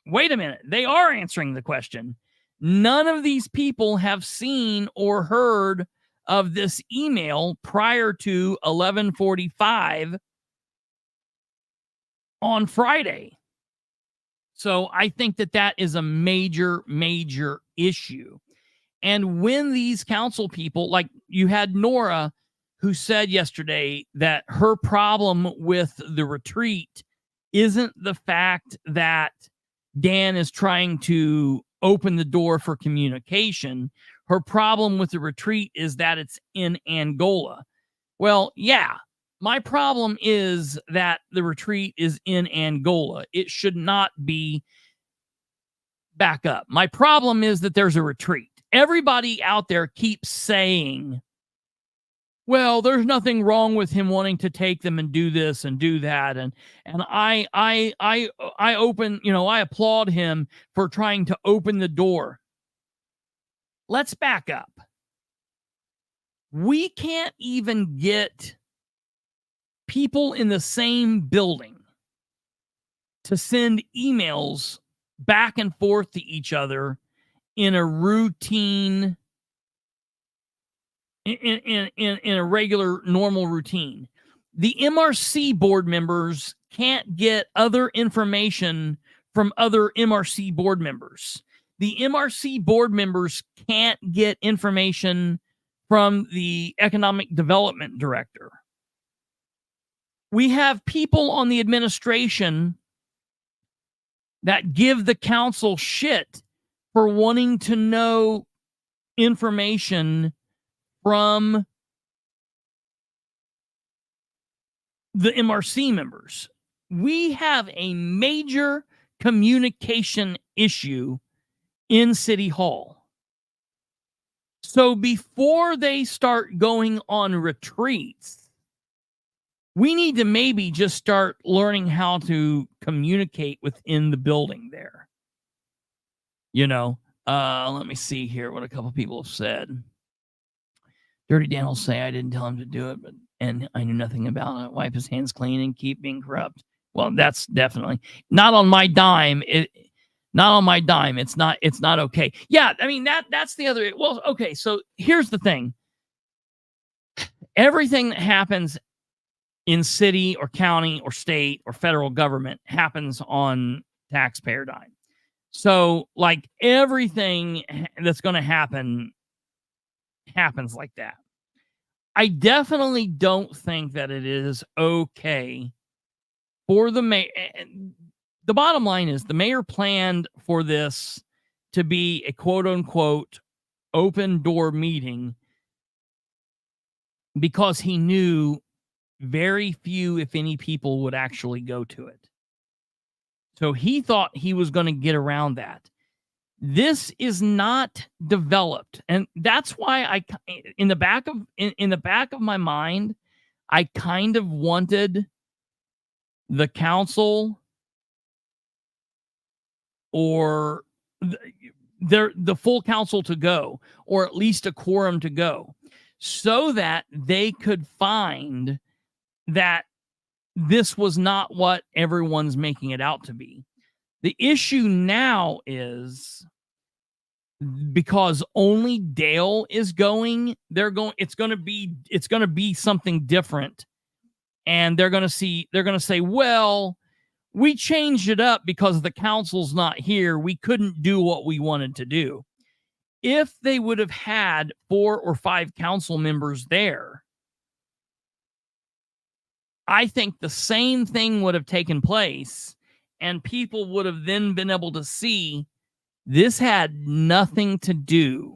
wait a minute, they are answering the question. None of these people have seen or heard of this email prior to 11:45 on Friday. So I think that is a major, major issue. And when these council people, like you had Nora, who said yesterday that her problem with the retreat isn't the fact that Dan is trying to open the door for communication. Her problem with the retreat is that it's in Angola. Well, yeah, my problem is that the retreat is in Angola. It should not be back up. My problem is that there's a retreat. Everybody out there keeps saying well, there's nothing wrong with him wanting to take them and do this and do that, and I open, I applaud him for trying to open the door. Let's back up. We can't even get people in the same building to send emails back and forth to each other in a routine, in a regular, normal routine. The MRC board members can't get other information from other MRC board members. The MRC board members can't get information from the economic development director. We have people on the administration that give the council shit for wanting to know information from the MRC members. We have a major communication issue in City Hall. So before they start going on retreats, we need to maybe just start learning how to communicate within the building there. Let me see here what a couple people have said. Dirty Dan will say, I didn't tell him to do it, and I knew nothing about it. Wipe his hands clean and keep being corrupt. Well, that's definitely not on my dime. Not on my dime. It's not okay. Yeah, I mean, that's the other. Well, okay, so here's the thing. Everything that happens in city or county or state or federal government happens on taxpayer dime. So, like, everything that's going to happen happens like that. I definitely don't think that it is okay for the mayor. The bottom line is the mayor planned for this to be a quote unquote open door meeting because he knew very few, if any, people would actually go to it. So he thought he was going to get around that. This is not developed, and that's why in the back of my mind, I kind of wanted the council or the full council to go, or at least a quorum to go, so that they could find that this was not what everyone's making it out to be. The issue now is because only Dale is going, it's going to be something different. And they're going to say, well, we changed it up because the council's not here. We couldn't do what we wanted to do. If they would have had 4 or 5 council members there, I think the same thing would have taken place, and people would have then been able to see this had nothing to do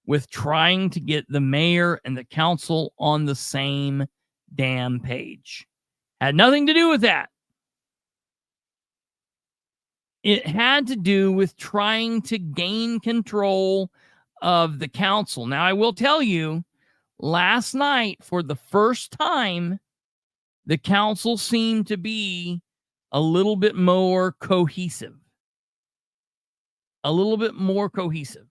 with trying to get the mayor and the council on the same damn page. Had nothing to do with that. It had to do with trying to gain control of the council. Now, I will tell you, last night, for the first time, the council seemed to be a little bit more cohesive. A little bit more cohesive.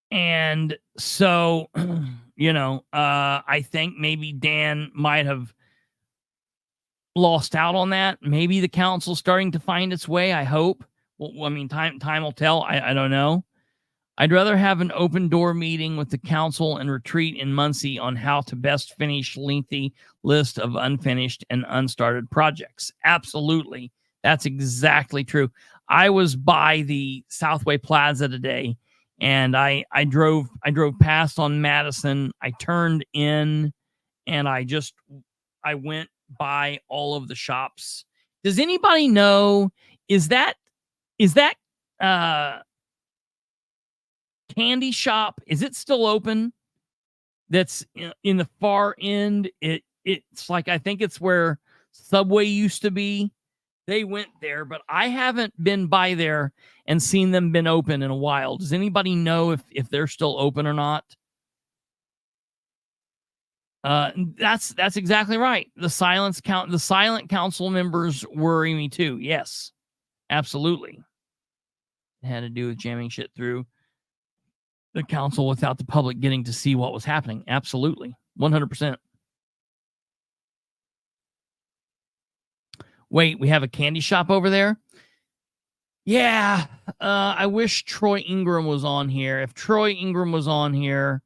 And so, I think maybe Dan might have lost out on that. Maybe the council's starting to find its way, I hope. Well, I mean, time will tell. I don't know. I'd rather have an open door meeting with the council and retreat in Muncie on how to best finish lengthy list of unfinished and unstarted projects. Absolutely. That's exactly true. I was by the Southway Plaza today, and I drove past on Madison. I turned in, and I went by all of the shops. Does anybody know, is that candy shop, is it still open? That's in the far end. It's like, I think it's where Subway used to be. they went there, but I haven't been by there and seen them been open in a while. Does anybody know if they're still open or not? That's exactly right. The silent council members worry me too. Yes, absolutely. It had to do with jamming shit through the council without the public getting to see what was happening. Absolutely. 100%. Wait, we have a candy shop over there? Yeah. I wish Troy Ingram was on here. If Troy Ingram was on here,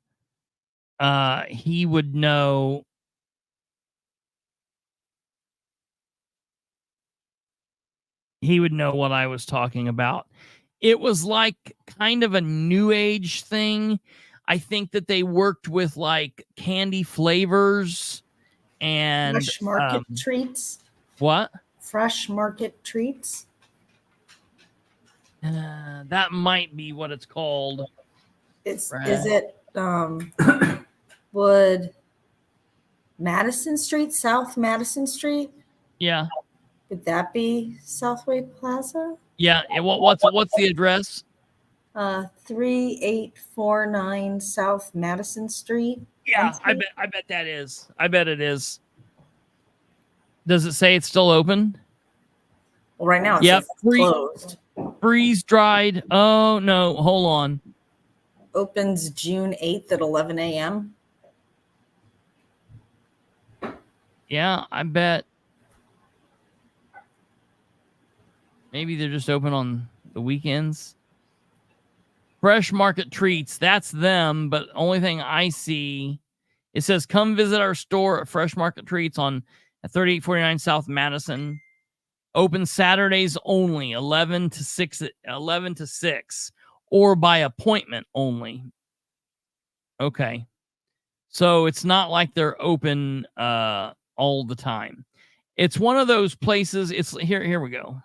he would know. He would know what I was talking about. It was like kind of a new age thing. I think that they worked with like candy flavors and Fresh market treats. What? Fresh market treats. That might be what it's called. Is it would Madison Street, South Madison Street? Yeah. Would that be Southway Plaza? Yeah. What's the address? 3849 South Madison Street. Yeah, I bet that is. I bet it is. Does it say it's still open? Well, right now it's closed. Freeze dried. Oh no, hold on. Opens June 8th at 11 a.m. Yeah, I bet. Maybe they're just open on the weekends. Fresh Market Treats, that's them, but only thing I see, it says come visit our store at Fresh Market Treats on 3849 South Madison. Open Saturdays only, 11 to 6, or by appointment only. Okay. So it's not like they're open all the time. It's one of those places. It's here we go.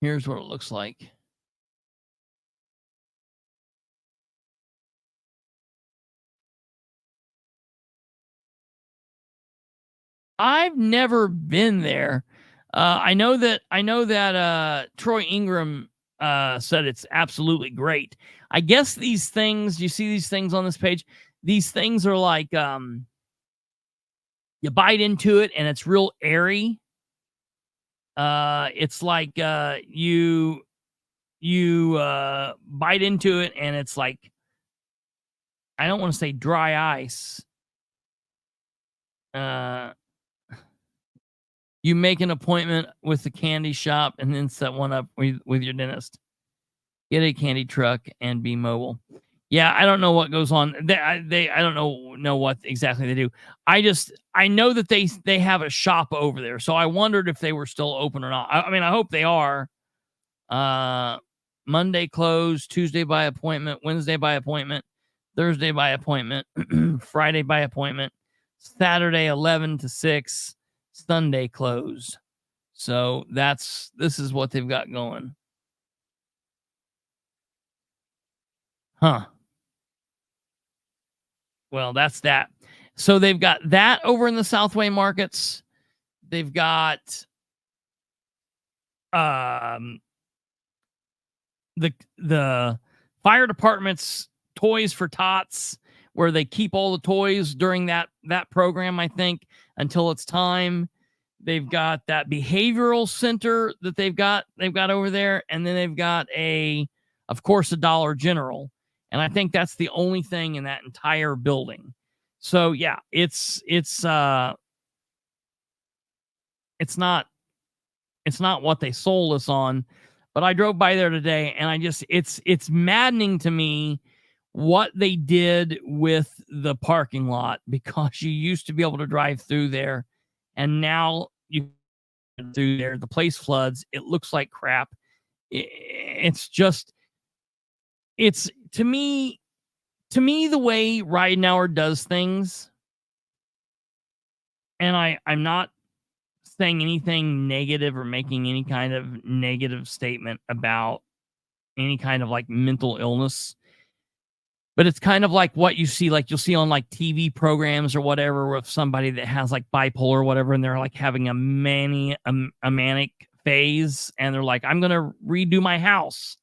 Here's what it looks like. I've never been there. I know that Troy Ingram said it's absolutely great. I guess these things, you see these things on this page, these things are like you bite into it and it's real airy. It's like you bite into it and it's like, I don't want to say dry ice. You make an appointment with the candy shop and then set one up with your dentist. Get a candy truck and be mobile. Yeah, I don't know what goes on. I don't know what exactly they do. I know that they have a shop over there, so I wondered if they were still open or not. I mean, I hope they are. Monday closed, Tuesday by appointment, Wednesday by appointment, Thursday by appointment, Friday by appointment, Saturday 11 to 6, Sunday closed. So this is what they've got going. Huh. Well, that's that. So they've got that over in the Southway markets. They've got the fire department's Toys for Tots, where they keep all the toys during that program, I think, until it's time. They've got that behavioral center that they've got over there, and then they've got of course, a Dollar General. And I think that's the only thing in that entire building. So yeah, it's not what they sold us on, but I drove by there today and it's maddening to me what they did with the parking lot, because you used to be able to drive through there and now you through there, the place floods. It looks like crap. It's to me, the way Ridenauer does things, and I'm not saying anything negative or making any kind of negative statement about any kind of like mental illness. But it's kind of like what you see, like you'll see on like TV programs or whatever, with somebody that has like bipolar or whatever, and they're like having a manic phase, and they're like, I'm gonna redo my house,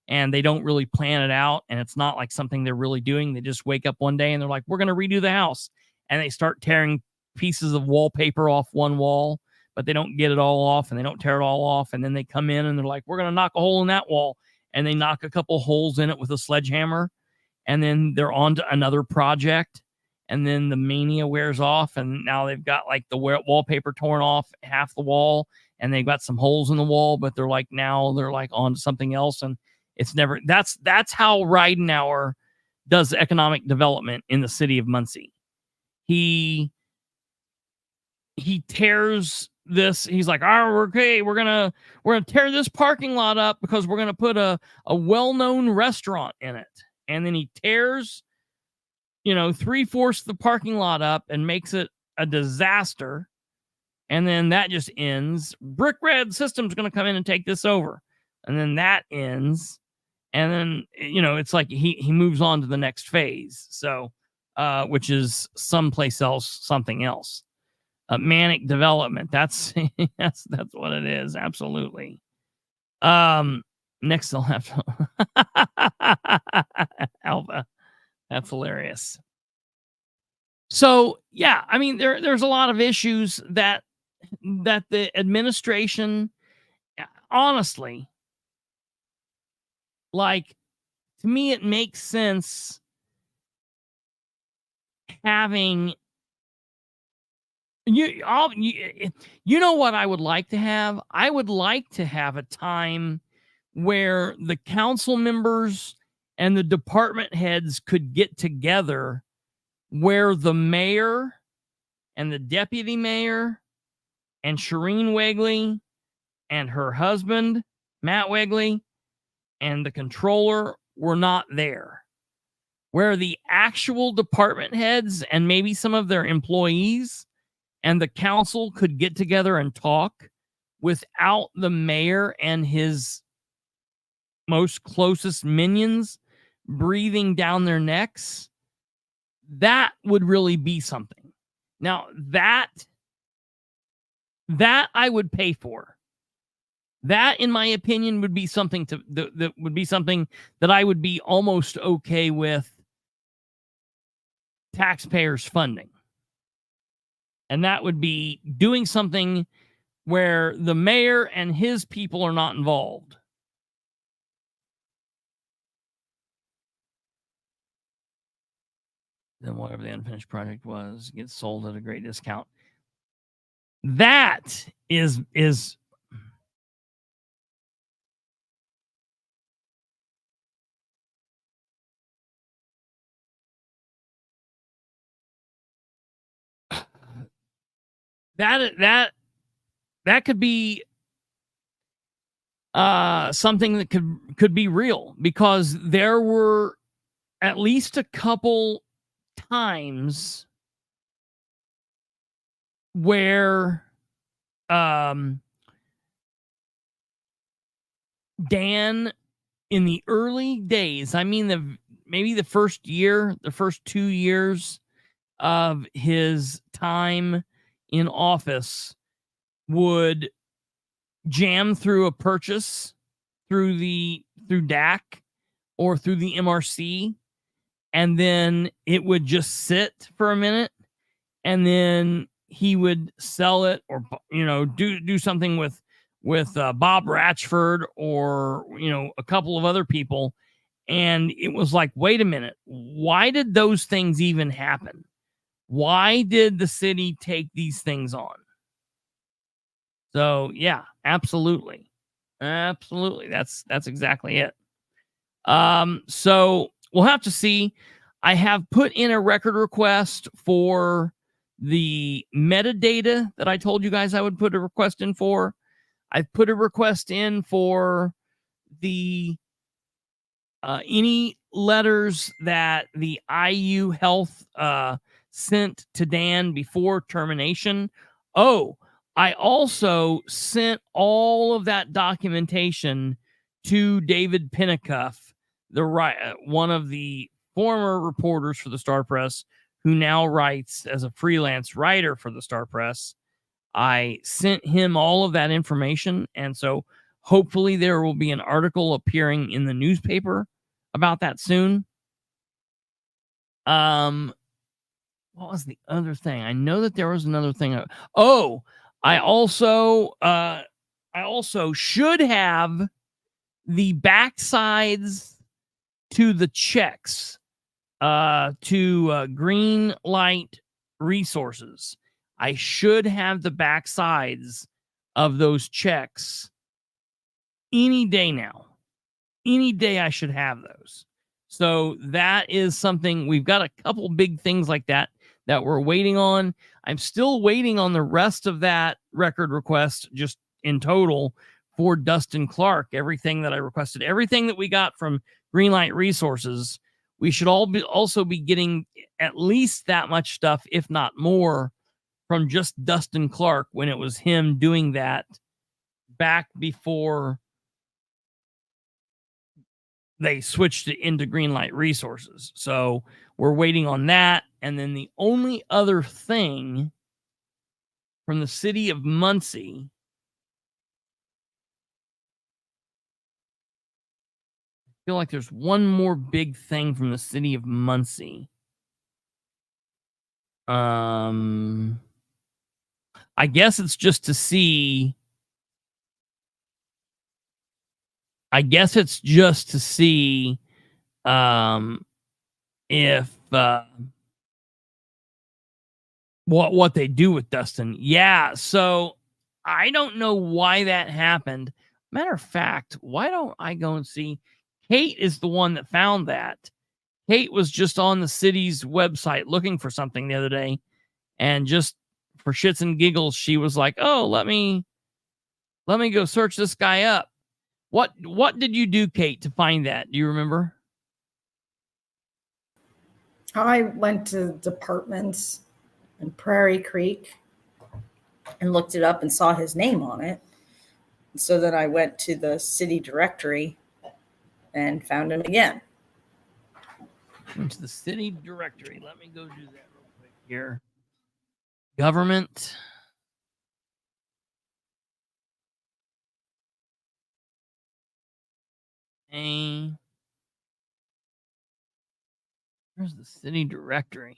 and they don't really plan it out, and it's not like something they're really doing. They just wake up one day and they're like, we're gonna redo the house, and they start tearing pieces of wallpaper off one wall, but they don't get it all off, and they don't tear it all off, and then they come in and they're like, we're gonna knock a hole in that wall, and they knock a couple holes in it with a sledgehammer. And then they're on to another project, and then the mania wears off, and now they've got like the wallpaper torn off half the wall, and they've got some holes in the wall, but they're like on to something else, and it's never. That's how Ridenour does economic development in the city of Muncie. He tears this. He's like, okay, we're gonna tear this parking lot up because we're gonna put a well-known restaurant in it. And then he tears, 3/4 of the parking lot up and makes it a disaster. And then that just ends. Brick Red System's going to come in and take this over. And then that ends. And then, it's like he moves on to the next phase. So, which is someplace else, something else. Manic development. That's what it is. Absolutely. Next, they'll have Alpha. That's hilarious. So, yeah, I mean, there's a lot of issues that the administration, honestly, like, to me, it makes sense having you know what I would like to have? I would like to have a time where the council members and the department heads could get together, where the mayor and the deputy mayor and Shireen Wegley and her husband, Matt Wegley, and the controller were not there, where the actual department heads and maybe some of their employees and the council could get together and talk without the mayor and his most closest minions breathing down their necks. That would really be something. Now that I would pay for. That, in my opinion, would be something that would be something that I would be almost okay with taxpayers funding. And that would be doing something where the mayor and his people are not involved. Then whatever the unfinished project was gets sold at a great discount. That is that could be something that could be real, because there were at least a couple times where Dan, in the early days, I mean maybe the first 2 years of his time in office, would jam through a purchase through DAC or through the MRC, and then it would just sit for a minute, and then he would sell it, or do something with Bob Ratchford, or a couple of other people. And it was like, wait a minute, why did those things even happen? Why did the city take these things on? So yeah, absolutely. That's exactly it. So we'll have to see. I have put in a record request for the metadata that I told you guys I would put a request in for. I've put a request in for the any letters that the IU Health sent to Dan before termination. Oh, I also sent all of that documentation to David Pennicuff, one of the former reporters for the Star Press, who now writes as a freelance writer for the Star Press. I sent him all of that information, and so hopefully there will be an article appearing in the newspaper about that soon. What was the other thing? I know that there was another thing. I also should have the backsides to the checks to Green Light Resources. I should have the backsides of those checks any day now. Any day I should have those. So that is something. We've got a couple big things like that we're waiting on. I'm still waiting on the rest of that record request, just in total, for Dustin Clark. Everything that I requested, everything that we got from Greenlight Resources, we should also be getting at least that much stuff, if not more, from just Dustin Clark, when it was him doing that back before they switched it into Greenlight Resources. So we're waiting on that. And then the only other thing from the City of Muncie, I feel like there's one more big thing from the City of Muncie. I guess it's just to see. If what they do with Dustin. Yeah, so I don't know why that happened. Matter of fact, why don't I go and see? Kate is the one that found that. Kate was just on the city's website looking for something the other day, and just for shits and giggles, she was like, "Oh, let me go search this guy up." What did you do, Kate, to find that? Do you remember? I went to departments in Prairie Creek and looked it up and saw his name on it. So then I went to the city directory and found him again. Went to the city directory. Let me go do that real quick here. Government. Where's the city directory?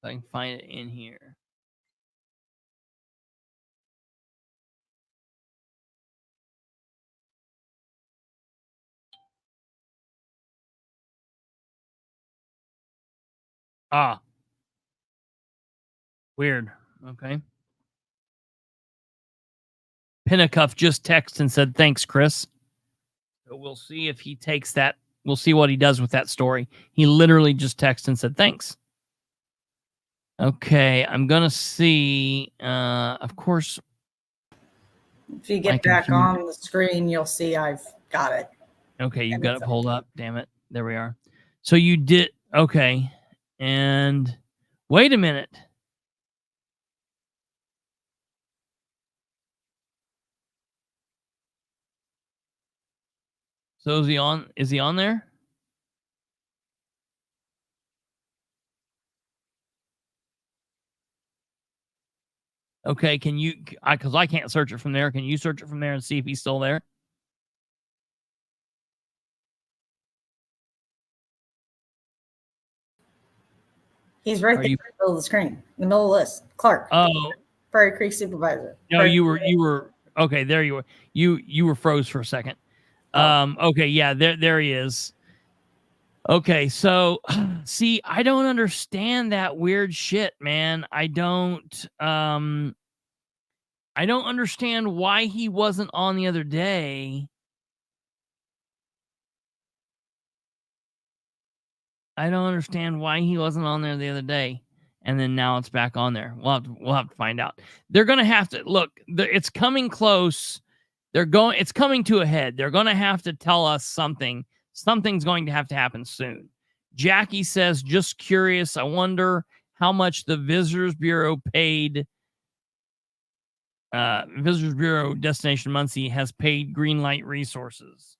If I can find it in here. Weird. Okay. Pennicuff just texted and said, "Thanks, Chris." So we'll see if he takes that. We'll see what he does with that story. He literally just texted and said, "Thanks." Okay, I'm going to see, of course. If you get back on the screen, you'll see I've got it. Okay, you've got it pulled up. Damn it. There we are. So you did. Okay. And wait a minute. So is he on there? Okay, can you, because I can't search it from there. Can you search it from there and see if he's still there? He's right there in the middle of the screen, in the middle of the list. Clark. Oh. Prairie Creek Supervisor. No, you were okay, there you were. You were froze for a second. Okay, yeah, there he is. Okay, so see, I don't understand that weird shit, man. I don't understand why he wasn't on the other day. I don't understand why he wasn't on there the other day, and then now it's back on there. We'll have to find out. They're gonna have to look. It's coming close. It's coming to a head. They're gonna have to tell us something. Something's going to have to happen soon, Jackie says, just curious. I wonder how much the Visitors Bureau paid. Visitors Bureau Destination Muncie has paid Greenlight Resources.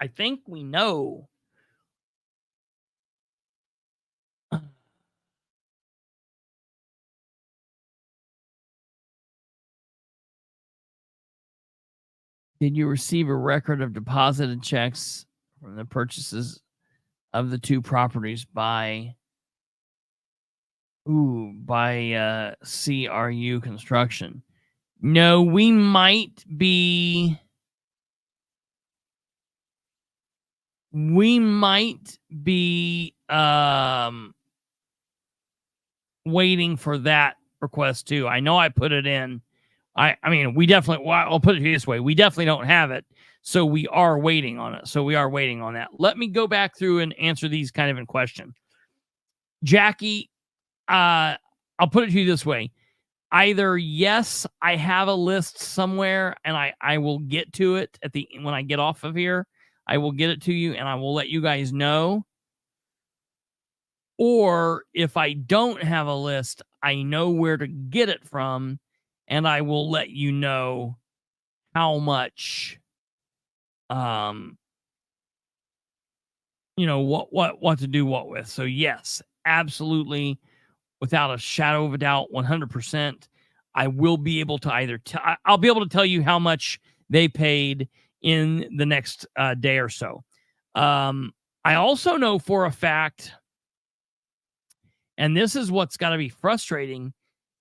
I think we know. Did you receive a record of deposited checks from the purchases of the two properties by CRU Construction? No, we might be waiting for that request too. I know I put it in. I mean, we definitely, well, I'll put it this way. We definitely don't have it. So we are waiting on it. So we are waiting on that. Let me go back through and answer these kind of in question. Jackie, I'll put it to you this way. Either yes, I have a list somewhere and I will get to it when I get off of here. I will get it to you and I will let you guys know. Or if I don't have a list, I know where to get it from and I will let you know how much, what to do what with. So yes, absolutely. Without a shadow of a doubt, 100%, I will be able to I'll be able to tell you how much they paid in the next day or so. I also know for a fact, and this is what's got to be frustrating,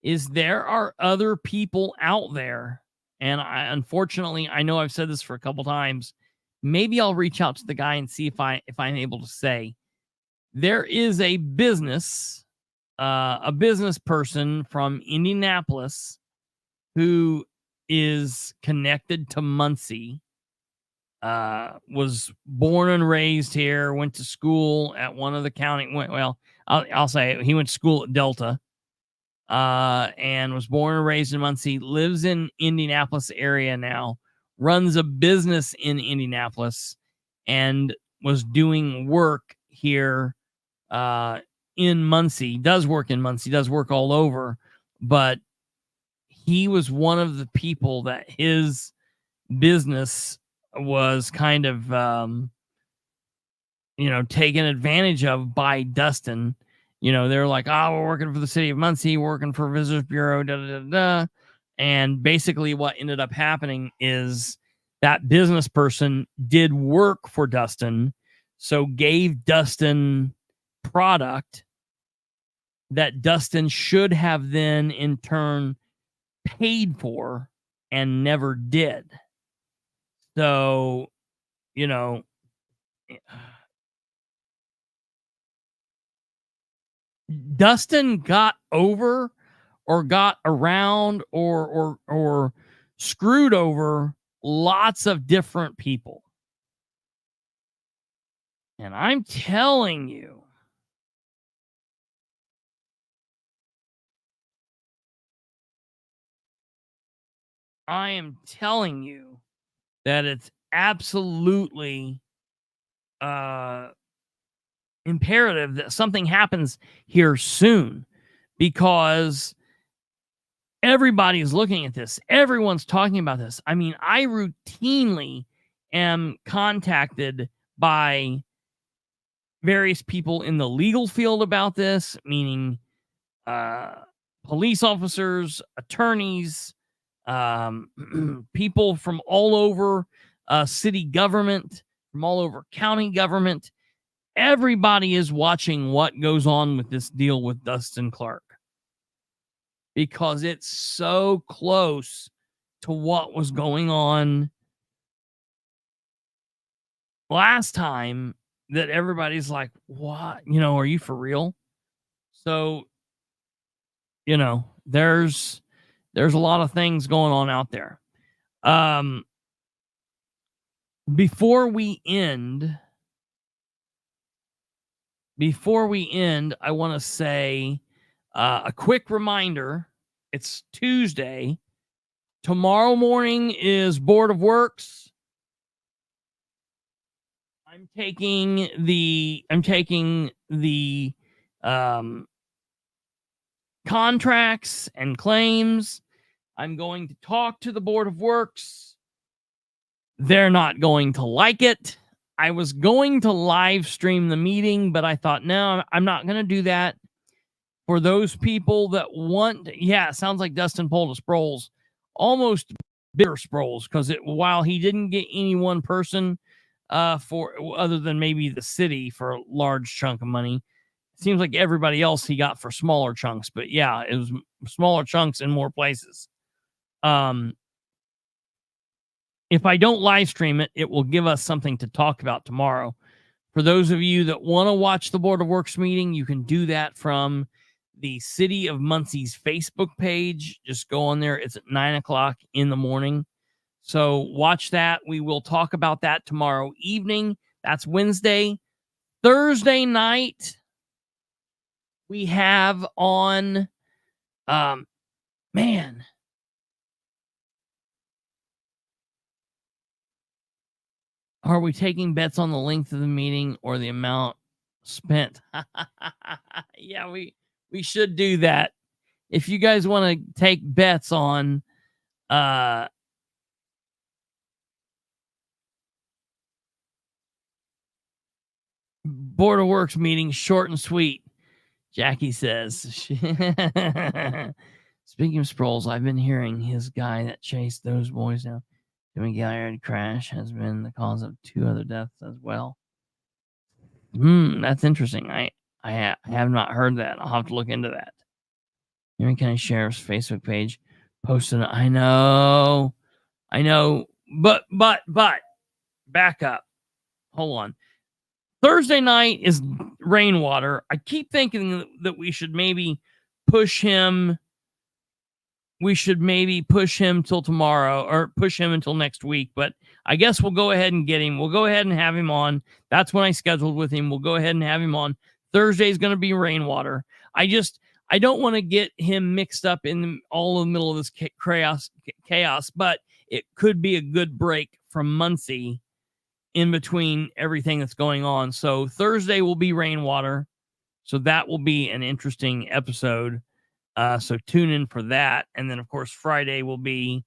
is there are other people out there, and unfortunately, I know I've said this for a couple times. Maybe I'll reach out to the guy and see if I'm able to say there is a business person from Indianapolis who is connected to Muncie, was born and raised here, went to school at one of the county. Well, I'll say he went to school at Delta, and was born and raised in Muncie, lives in Indianapolis area now, runs a business in Indianapolis, and was doing work here, in Muncie, does work in Muncie, does work all over, but he was one of the people that his business was kind of, taken advantage of by Dustin. They're like, oh, we're working for the City of Muncie, working for Visitors Bureau, da, da, da, da. And basically what ended up happening is that business person did work for Dustin, so gave Dustin product that Dustin should have then in turn paid for and never did. So, Dustin got over or got around or screwed over lots of different people. And I'm telling you, I am telling you that it's absolutely imperative that something happens here soon, because everybody's looking at this. Everyone's talking about this. I mean, I routinely am contacted by various people in the legal field about this, meaning police officers, attorneys, people from all over city government, from all over county government. Everybody is watching what goes on with this deal with Dustin Clark, because it's so close to what was going on last time that everybody's like, what? Are you for real? So, there's a lot of things going on out there. Before we end, I want to say a quick reminder. It's Tuesday. Tomorrow morning is Board of Works. I'm taking the contracts and claims. I'm going to talk to the Board of Works. They're not going to like it. I was going to live stream the meeting, but I thought, no, I'm not going to do that. For those people that want, yeah, it sounds like Dustin pulled a Sproles, almost bigger Sproles, because while he didn't get any one person for other than maybe the city for a large chunk of money, it seems like everybody else he got for smaller chunks. But yeah, it was smaller chunks in more places. If I don't live stream it, it will give us something to talk about tomorrow. For those of you that want to watch the Board of Works meeting, you can do that from the City of Muncie's Facebook page. Just go on there. It's at 9 o'clock in the morning. So watch that. We will talk about that tomorrow evening. That's Wednesday. Thursday night, we have on, man. Are we taking bets on the length of the meeting or the amount spent? Yeah, we should do that. If you guys want to take bets on Board of Works meeting, short and sweet, Jackie says. Speaking of Sproles, I've been hearing his guy that chased those boys down, Jimmy Galliard crash, has been the cause of 2 other deaths as well. That's interesting. I have not heard that. I'll have to look into that. Henry County Sheriff's Facebook page posted. I know, but back up. Hold on. Thursday night is Rainwater. I keep thinking that we should maybe push him. We should maybe push him till tomorrow or push him until next week. But I guess we'll go ahead and get him. We'll go ahead and have him on. That's when I scheduled with him. We'll go ahead and have him on. Thursday is going to be Rainwater. I don't want to get him mixed up in all the middle of this chaos, but it could be a good break from Muncie in between everything that's going on. So Thursday will be Rainwater. So that will be an interesting episode. So tune in for that. And then, of course, Friday will be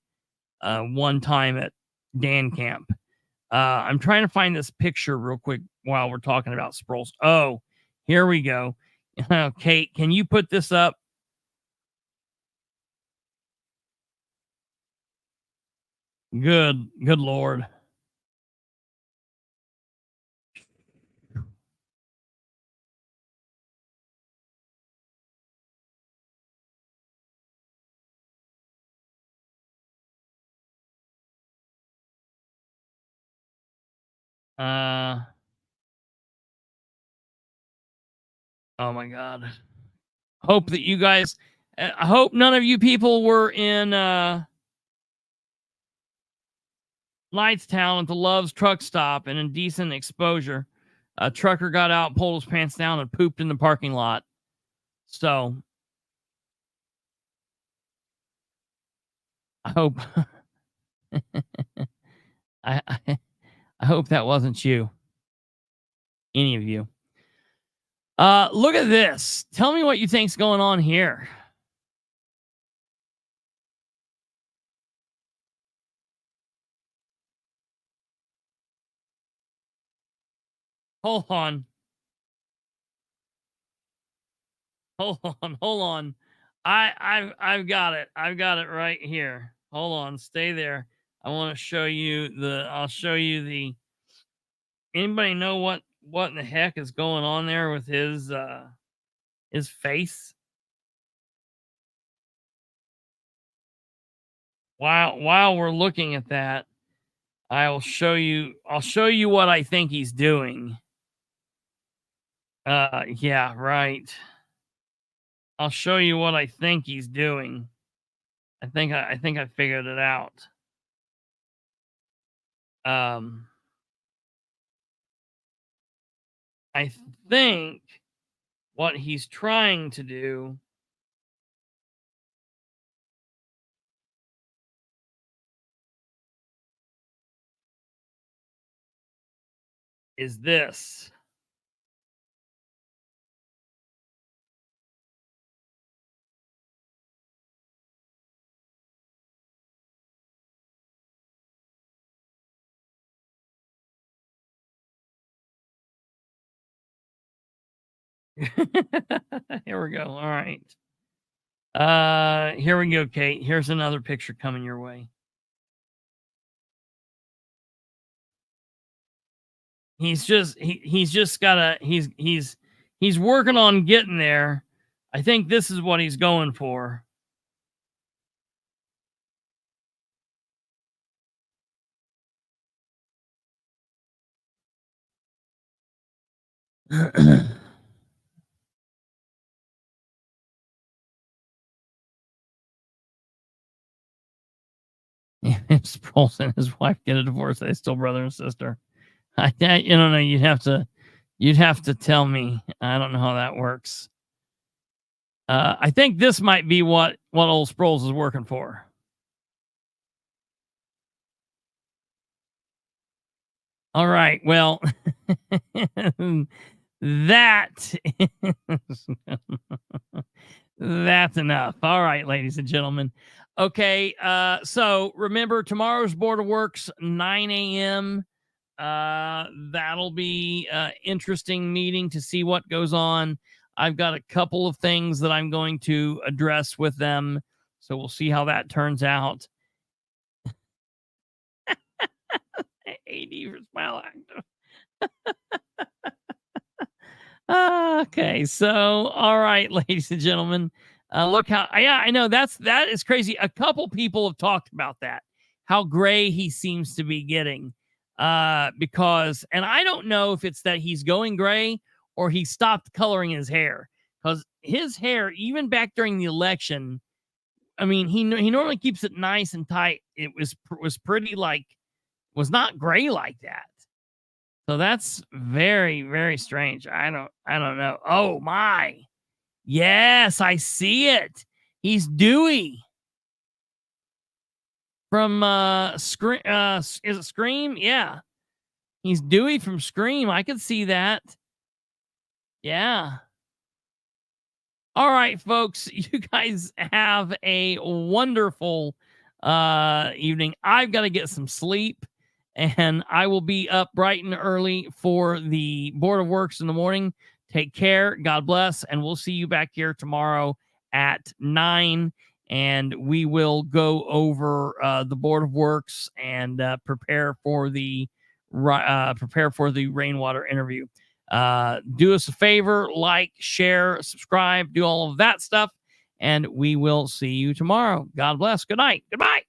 one time at Dan Camp. I'm trying to find this picture real quick while we're talking about Sproles. Oh, here we go. Kate, can you put this up? Good Lord. Oh my God. Hope that you guys, I hope none of you people were in Lightstown at the Love's truck stop and indecent exposure. A trucker got out, pulled his pants down, and pooped in the parking lot. So I hope I hope that wasn't you. Any of you. Look at this. Tell me what you think's going on here. Hold on. I've got it. I've got it right here. Hold on, stay there. I want to show you I'll show you the. Anybody know what in the heck is going on there with his face? While we're looking at that, I'll show you what I think he's doing. Yeah, right. I'll show you what I think he's doing. I think I figured it out. I think what he's trying to do is this. Here we go. All right. Here we go, Kate. Here's another picture coming your way. He's just gotta he's working on getting there. I think this is what he's going for. Sproles and his wife get a divorce. They still brother and sister. I don't know. You'd have to tell me. I don't know how that works. I think this might be what old Sproles is working for. All right. Well, that's enough. All right, ladies and gentlemen. Okay. So remember, tomorrow's Board of Works, 9 a.m. That'll be an interesting meeting to see what goes on. I've got a couple of things that I'm going to address with them. So we'll see how that turns out. AD for Smile Active. Okay, so all right, ladies and gentlemen, look how I know that is crazy. A couple people have talked about that, how gray he seems to be getting, because, and I don't know if it's that he's going gray or he stopped coloring his hair, because his hair, even back during the election, I mean, he normally keeps it nice and tight. It was pretty was not gray like that. So that's very, very strange. I don't know. Oh my. Yes, I see it. He's Dewey from Scream. Is it Scream? Yeah. He's Dewey from Scream. I could see that. Yeah. All right, folks. You guys have a wonderful evening. I've got to get some sleep. And I will be up bright and early for the Board of Works in the morning. Take care. God bless. And we'll see you back here tomorrow at 9. And we will go over the Board of Works and prepare for the rainwater interview. Do us a favor, like, share, subscribe, do all of that stuff. And we will see you tomorrow. God bless. Good night. Goodbye.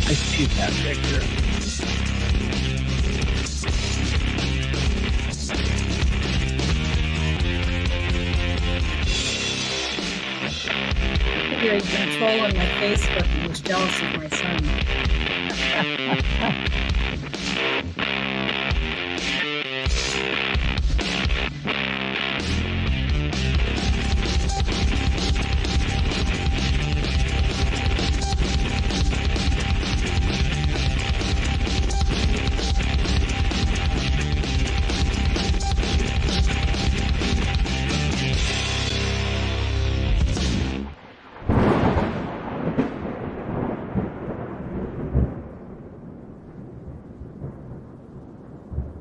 I see that picture. You're trolling my Facebook and was jealous of my son.